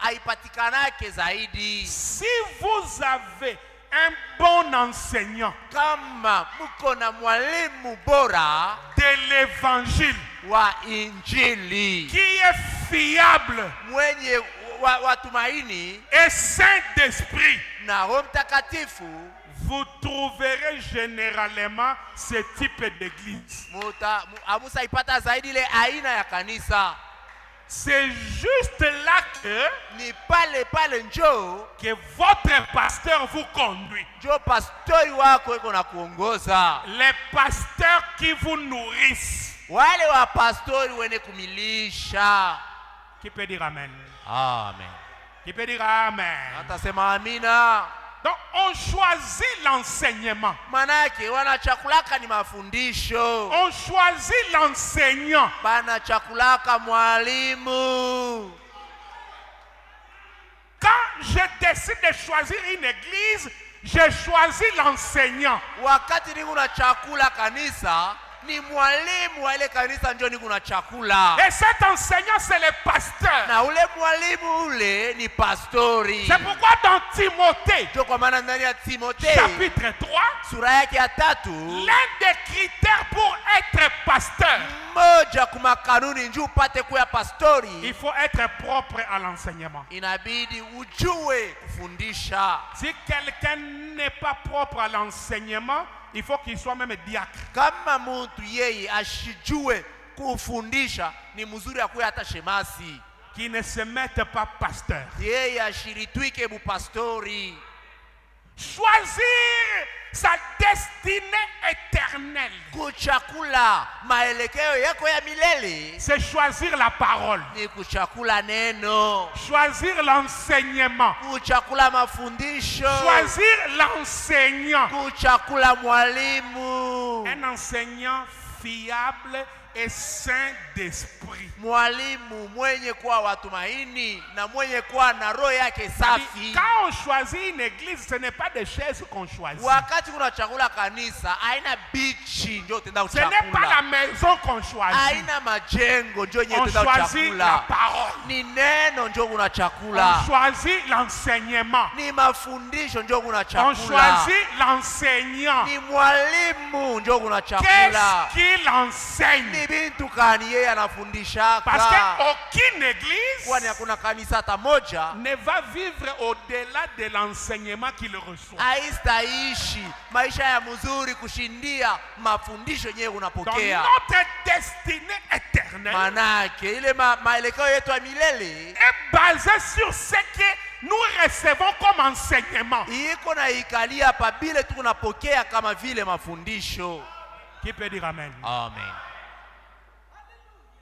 Haipatikanake zaidi. Si vous avez un bon enseignant kama mko na mwalimu bora de l'évangile wa injili qui est fiable, mwenye watumaini et saint d'esprit, na Roho Mtakatifu, vous trouverez généralement ce type d'église. Amusa ipata zaidi ile aina ya kanisa. C'est juste là que ni pale njo que votre pasteur vous conduit. Njo pastori wako iko na kuongoza. Les pasteurs qui vous nourrissent. Wale wa pastori wene kumilisha. Qui peut dire Amen? Amen. Qui peut dire Amen? Atasema amina. Donc, on choisit l'enseignement. Manake wanachakulaka ni mafundisho. On choisit l'enseignant. Banachakulaka mwalimu. Quand je décide de choisir une église, je choisis l'enseignant. Wakati niko na chakula kanisa, ni mwalimu wa ile kanisa ndio niko na chakula. Et cet enseignant, c'est le pasteur. Na ule mwalimu ule ni pastori. C'est pourquoi dans Timothée, Ndio kwa maana ndani ya Timotheo chapitre 3, sura yake ya 3, l'un des critères pour être pasteur, moja kuma kanuni njoo upate kuwa pastori, il faut être propre à l'enseignement. inabidi ujue kufundisha. Si quelqu'un n'est pas propre à l'enseignement, il faut qu'il soit même diacre. Kama mtu yeye ashijue kufundisha, ni mzuri akuwe hata shemasi. Qui ne se mette pas pasteur. Yeye ashiritwike bupastori. Choisir sa destinée éternelle, Kuchakula maelekeo yako ya milele c'est choisir la parole, ni kuchakula neno, choisir l'enseignement, kuchakula mafundisho, choisir l'enseignant. kuchakula mwalimu. Un enseignant fiable et saint d'esprit. Mwalimu mwenye kuwa watumaini na mwenye kuwa na roho yake safi. Quand on choisit une église, ce n'est pas des chaises qu'on choisit. Wakati kuna chakula kanisa, haina bichi ndio utaenda Ce n'est pas la kuchakula. maison qu'on choisit. Haina majengo ndio nyewe On utaenda choisit la kuchakula. parole. Ni neno ndio kuna On chakula. choisit l'enseignement. Ni mafundisho ndio kuna On chakula. choisit l'enseignant. Ni mwalimu ndio kuna chakula. Qu'est-ce qu'il enseigne? Ni bintu kani yeye anafundishaka. Parce qu'aucune église Kwani hakuna kanisa hata moja ne va vivre au-delà de l'enseignement qu'il reçoit. haistaishi maisha ya mzuri kushindia mafundisho yenyewe Donc unapokea. notre destinée éternelle Manake ile maelekeo yetu ya milele est basée sur ce que nous recevons comme enseignement. iko na ikalia hapa bile tu tunapokea kama vile mafundisho. Qui peut dire Amen? Amen.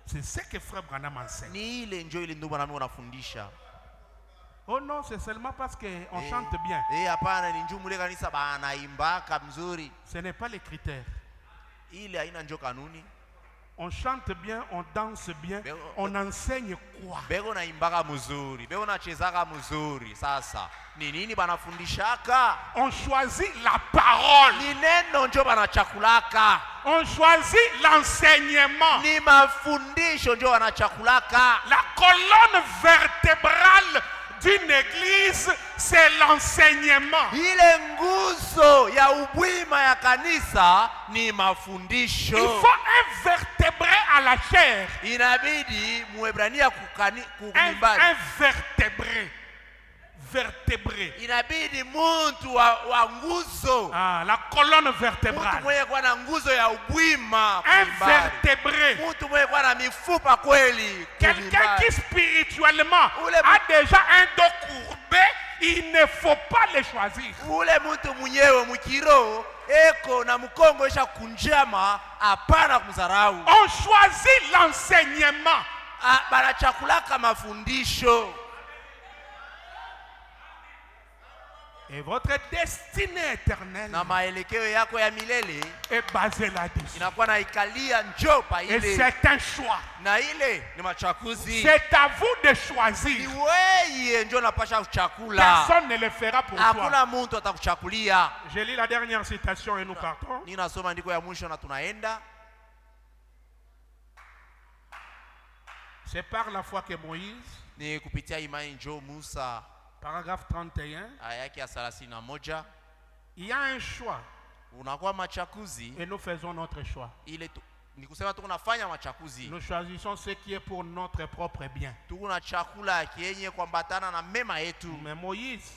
C'est ce que Frère Branham enseigne. Ni ile njoo ile ndugu nami unafundisha. Oh non, c'est seulement parce qu'on chante bien. Hapana, ni njoo mule kanisa banaimbaka mzuri. Ce n'est pas les critères. Ile haina njoo kanuni. On chante bien, on danse bien, on enseigne quoi? Bego naimbaka mzuri, bego nachezaka mzuri. Sasa ni nini banafundishaka? On choisit la parole. Ni neno njoo banachakulaka. On choisit l'enseignement. Ni mafundisho njoo banachakulaka. La colonne vertébrale d'une église, c'est l'enseignement. Ile nguzo ya ubwima ya kanisa ni mafundisho. Il faut un vertébré à la chair. Inabidi Muebrania Un vertébré. Vertébré. inabidi muntu wa nguzo. Ah, la colonne Mtu vertébrale. mwenye kuwa na nguzo ya ubwima. Un kumimbari. vertébré. Mtu mwenye kuwa na mifupa kweli. Quelqu'un kumimbari. qui spirituellement Ule a déjà un dos courbé, il ne faut pas le choisir. Ule mtu mwenyewe mkiro eko na mkongo isha kunjama, hapana kumdharau. On choisit l'enseignement. Banachakulaka mafundisho. Et votre destinée éternelle Na maelekeo yako ya milele est basée là-dessus. inakuwa na ikalia njoo pa Et ile. c'est un choix. Na ile ni machakuzi. C'est à vous de Ni choisir. wewe njoo unapasha kuchakula. Personne ne le fera pour toi. Hakuna mtu atakuchakulia. Je lis la dernière citation et nous partons. Ninasoma ndiko ya mwisho na tunaenda. C'est par la foi que Moïse, Ni kupitia imani njoo Musa paragraphe 31, aya yake ya 31 il y a un choix unakuwa machakuzi et nous faisons notre choix. ile ni kusema tu unafanya machakuzi. Nous choisissons ce qui est pour notre propre bien. Tuna chakula kienye kuambatana na mema yetu. Mais Moïse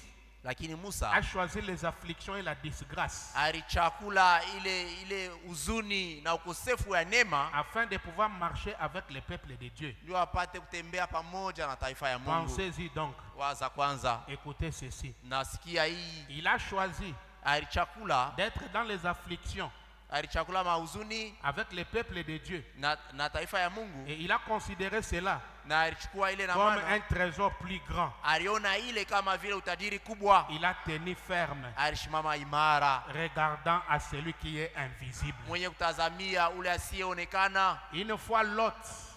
Lakini Musa a choisi les afflictions et la disgrâce alichakula ile uzuni na ukosefu ya neema afin de pouvoir marcher avec le peuple de Dieu. ndio apate kutembea pamoja na taifa ya Mungu. Pensez-y donc. Waza kwanza, Écoutez ceci. nasikia hii Il a choisi alichakula d'être dans les afflictions alichakula mahuzuni avec le peuple de Dieu. na taifa ya Mungu, Et il a considéré cela na alichukua ile na comme maana un trésor plus grand. aliona ile kama vile utajiri kubwa, Il a tenu ferme, alisimama imara, regardant à celui qui est invisible. mwenye kutazamia ule asiyeonekana. Une fois Lot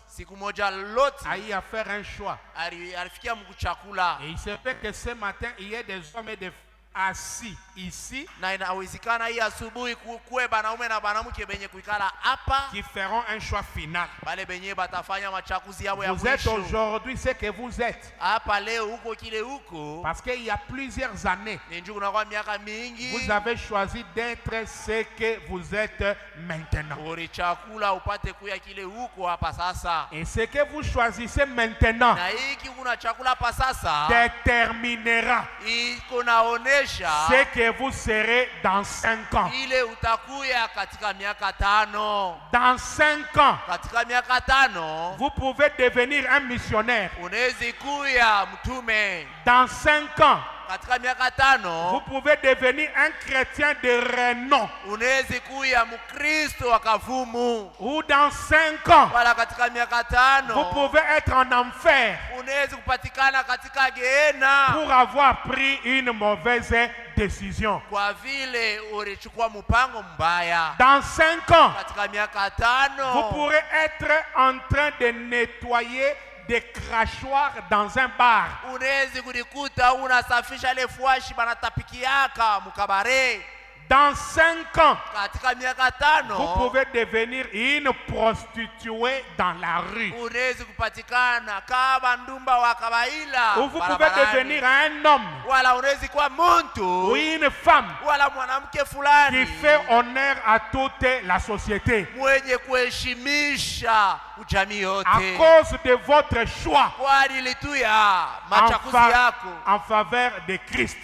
Siku moja Loti a eu à faire un choix. alifikia mkuchakula, Et il se fait que ce matin, il y ait des hommes et des femmes assis ici na inawezekana hii asubuhi kuwe banaume na banamke benye kuikala hapa, qui feront un choix final. bale benye batafanya machakuzi yao ya Vous êtes mwisho. aujourd'hui ce que vous êtes. Hapa leo huko kile huko, Parce qu'il y a plusieurs années, ni njoo kuna kwa miaka mingi vous avez choisi d'être ce que vous êtes maintenant. ulichakula upate kuya kile huko hapa sasa, Et ce que vous choisissez maintenant na hiki kuna chakula hapa sasa déterminera iko naonesha ce que vous serez dans 5 ans. ile utakuya katika miaka 5. Dans 5 ans, Katika miaka 5 vous pouvez devenir un missionnaire. unaweza kuya mtume. Dans 5 ans, Katika miaka vous 5 pouvez devenir un chrétien de renom. unaweza kuya mkristo wa kavumu. Ou dans 5 ans, Wala katika miaka vous 5 pouvez être en enfer unaweza kupatikana katika geena pour avoir pris une mauvaise décision. kwa vile ulichukua mpango mbaya. Dans 5 ans, Katika miaka vous 5 pourrez être en train de nettoyer des crachoirs dans un bar. unaweza kujikuta unasafisha ile fuashi banatapikiaka mukabare. Dans 5 ans, Katika miaka vous 5 pouvez devenir une prostituée dans la rue. unaweza kupatikana kama ndumba wa kawaida Ou vous pouvez barabarani. devenir un homme Wala unaweza kuwa ou muntu une femme wala mwanamke qui fulani fait honneur à toute la société. mwenye kuheshimisha ujamii À yote cause de votre choix kwa ajili tu ya en, machakuzi yako en faveur de Christ.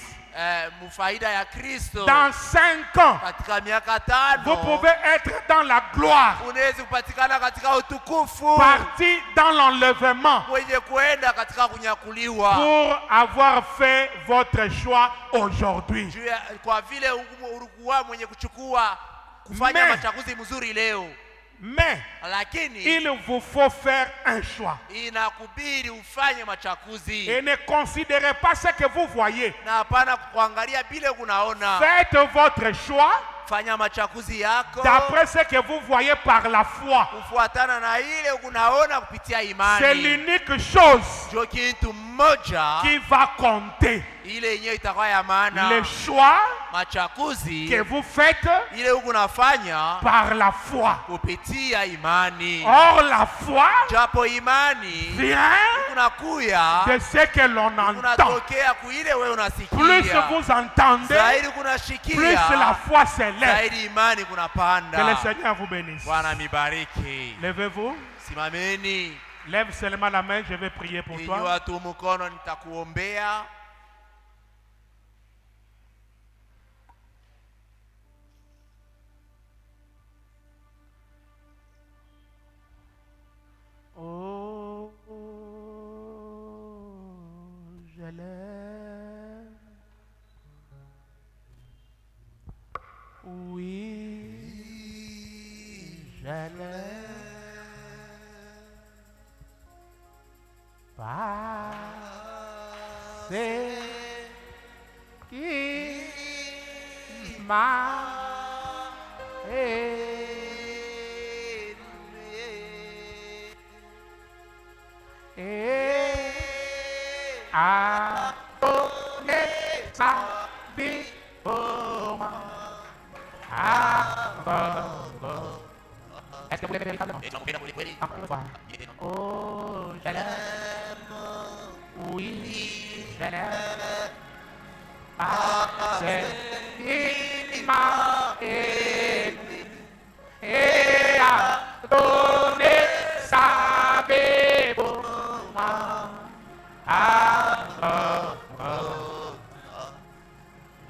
mfaida ya Kristo. Dans 5 ans, Katika miaka vous 5 pouvez être dans la gloire, unaweza kupatikana katika utukufu, parti dans l'enlèvement mwenye kuenda katika kunyakuliwa pour avoir fait votre choix aujourd'hui. juu ya kwa vile ulikuwa mwenye kuchukua kufanya Mais- machaguzi mzuri leo, Mais lakini il vous faut faire un choix. inakubidi ufanye machaguzi Et ne considérez pas ce que vous voyez. na hapana kuangalia bile kunaona. Faites votre choix Fanya machaguzi yako d'après ce que vous voyez par la foi. kufuatana na ile kunaona kupitia C'est imani. l'unique chose Ndio kitu mmoja qui va compter. ile yenyewe itakuwa ya maana. Le choix Machaguzi que vous faites ile unafanya par la foi. kupitia imani. Or, la foi Japo imani vient kunakuya de ce que l'on entend. kunatokea kuile wewe Plus unasikia. vous entendez, Zaidi plus kunashikia, la foi s'élève. zaidi imani Que le kunapanda. Seigneur vous bénisse. Bwana mibariki. Levez-vous. Simameni. Lève seulement la main, je vais prier pour toi. Inua tu mkono nitakuombea. Oh, je l'aime. Oui, je l'aime. Parce qu'il m'a et a donné sa vie pour moi. Est-ce que vous l'aimez véritablement? Encore une fois. Oh, je l'aime. Oui, je l'aime. Parce qu'il m'a aimé et a donné sa vie pour moi.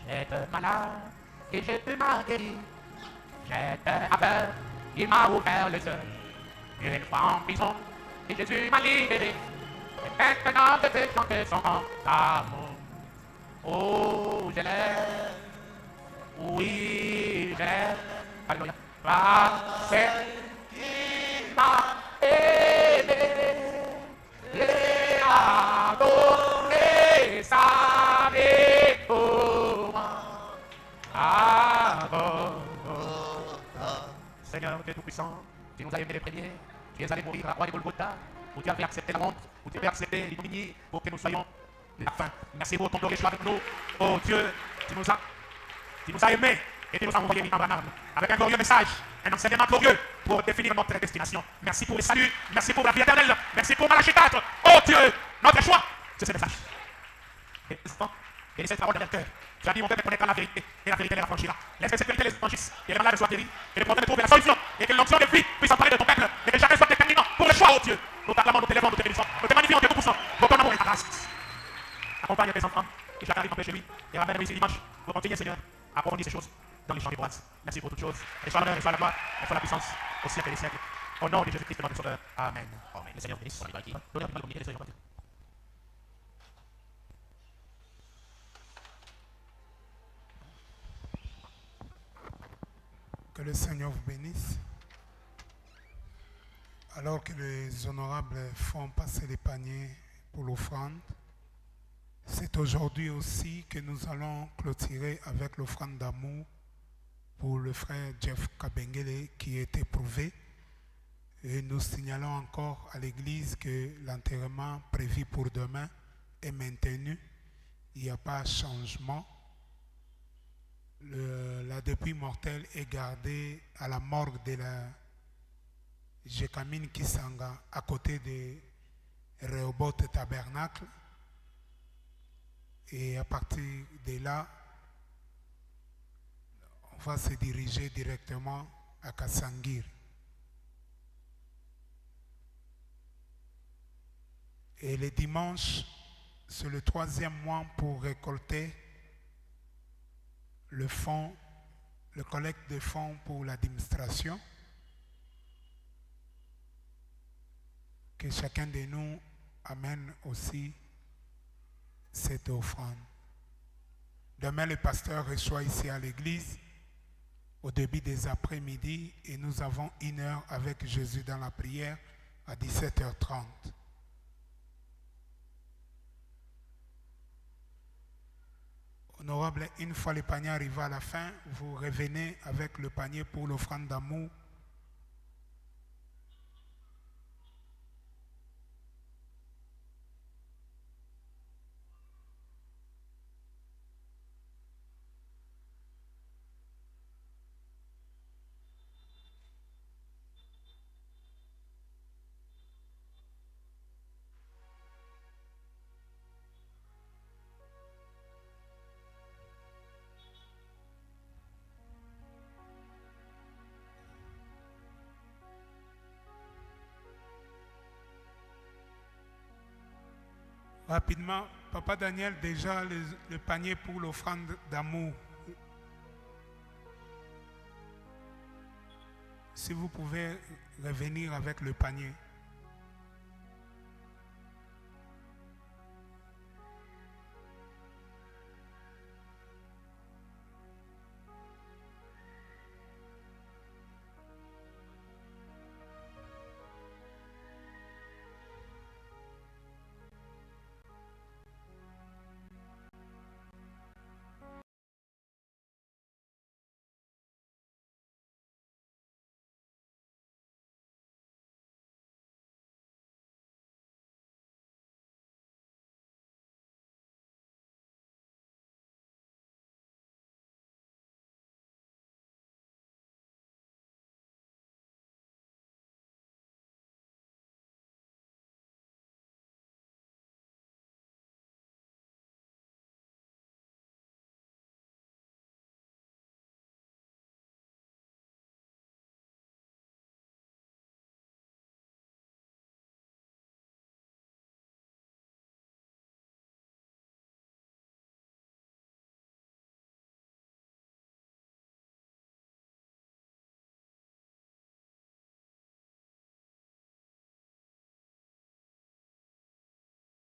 J'étais malade et Jésus m'a guéri. J'étais aveugle, il m'a ouvert les yeux. Une fois en prison, et Jésus m'a libéré. Et maintenant je peux chanter son amour. Oh, je l'aime. Oui, je l'aime. Alléluia. Par celle qui m'a aimé et a donné sa vie pour moi. Seigneur, tu es tout-puissant, tu nous as aimés les premiers, tu es allé mourir à la croix de Golgotha, où tu avais accepté la honte, où tu avais accepté l'ignominie pour que nous soyons la fin. Merci pour ton glorieux choix avec nous. Oh Dieu, tu nous as aimés et tu nous as envoyé William Branham avec un glorieux message, un enseignement glorieux pour définir notre destination. Merci pour le salut, merci pour la vie éternelle, merci pour Malachie 4. Oh Dieu, notre choix, c'est ce message. Et cette parole dans le cœur. Tu as dit, mon cœur connaîtra la vérité, et la vérité les affranchira. Laisse que cette vérité les affranchisse, et les malades soient guéris, et les problèmes trouvent la solution, et que l'onction de vie puisse emparer de ton peuple, et que jamais soit déterminant pour le choix, oh Dieu. Nous t'acclamons, nous t'élèvons, nous te bénissons, nous te magnifions, nous te poussons, pour ton amour et ta grâce. Accompagne tes enfants, et chacun arrive campé chez lui, et ramène-le ici dimanche, pour continuer, Seigneur, à approfondir ces choses dans les champs des boîtes. Merci pour toutes choses, et soit l'honneur, et soit la gloire, et soit la puissance, au siècle des siècles. Au nom de Jésus-Christ, notre Sauveur. Amen. Le Seigneur bénisse. Donnez la communiquer, les Seigneurs. Que le Seigneur vous bénisse. Alors que les honorables font passer les paniers pour l'offrande, c'est aujourd'hui aussi que nous allons clôturer avec l'offrande d'amour pour le frère Jeff Kabengele qui est éprouvé. Et nous signalons encore à l'église que l'enterrement prévu pour demain est maintenu. Il n'y a pas de changement. La dépouille mortelle est gardée à la morgue de la Jekamine Kisanga à côté de Rehoboth Tabernacle. Et à partir de là, on va se diriger directement à Kassangir. Et le dimanche, c'est le 3e mois pour récolter le fonds, le collecte de fonds pour l'administration. Que chacun de nous amène aussi cette offrande. Demain, le pasteur reçoit ici à l'église au début des après-midi et nous avons 1 heure avec Jésus dans la prière à 17h30. Honorable, une fois le panier arrivé à la fin, vous revenez avec le panier pour l'offrande d'amour. Rapidement, Papa Daniel, déjà le panier pour l'offrande d'amour. Si vous pouvez revenir avec le panier.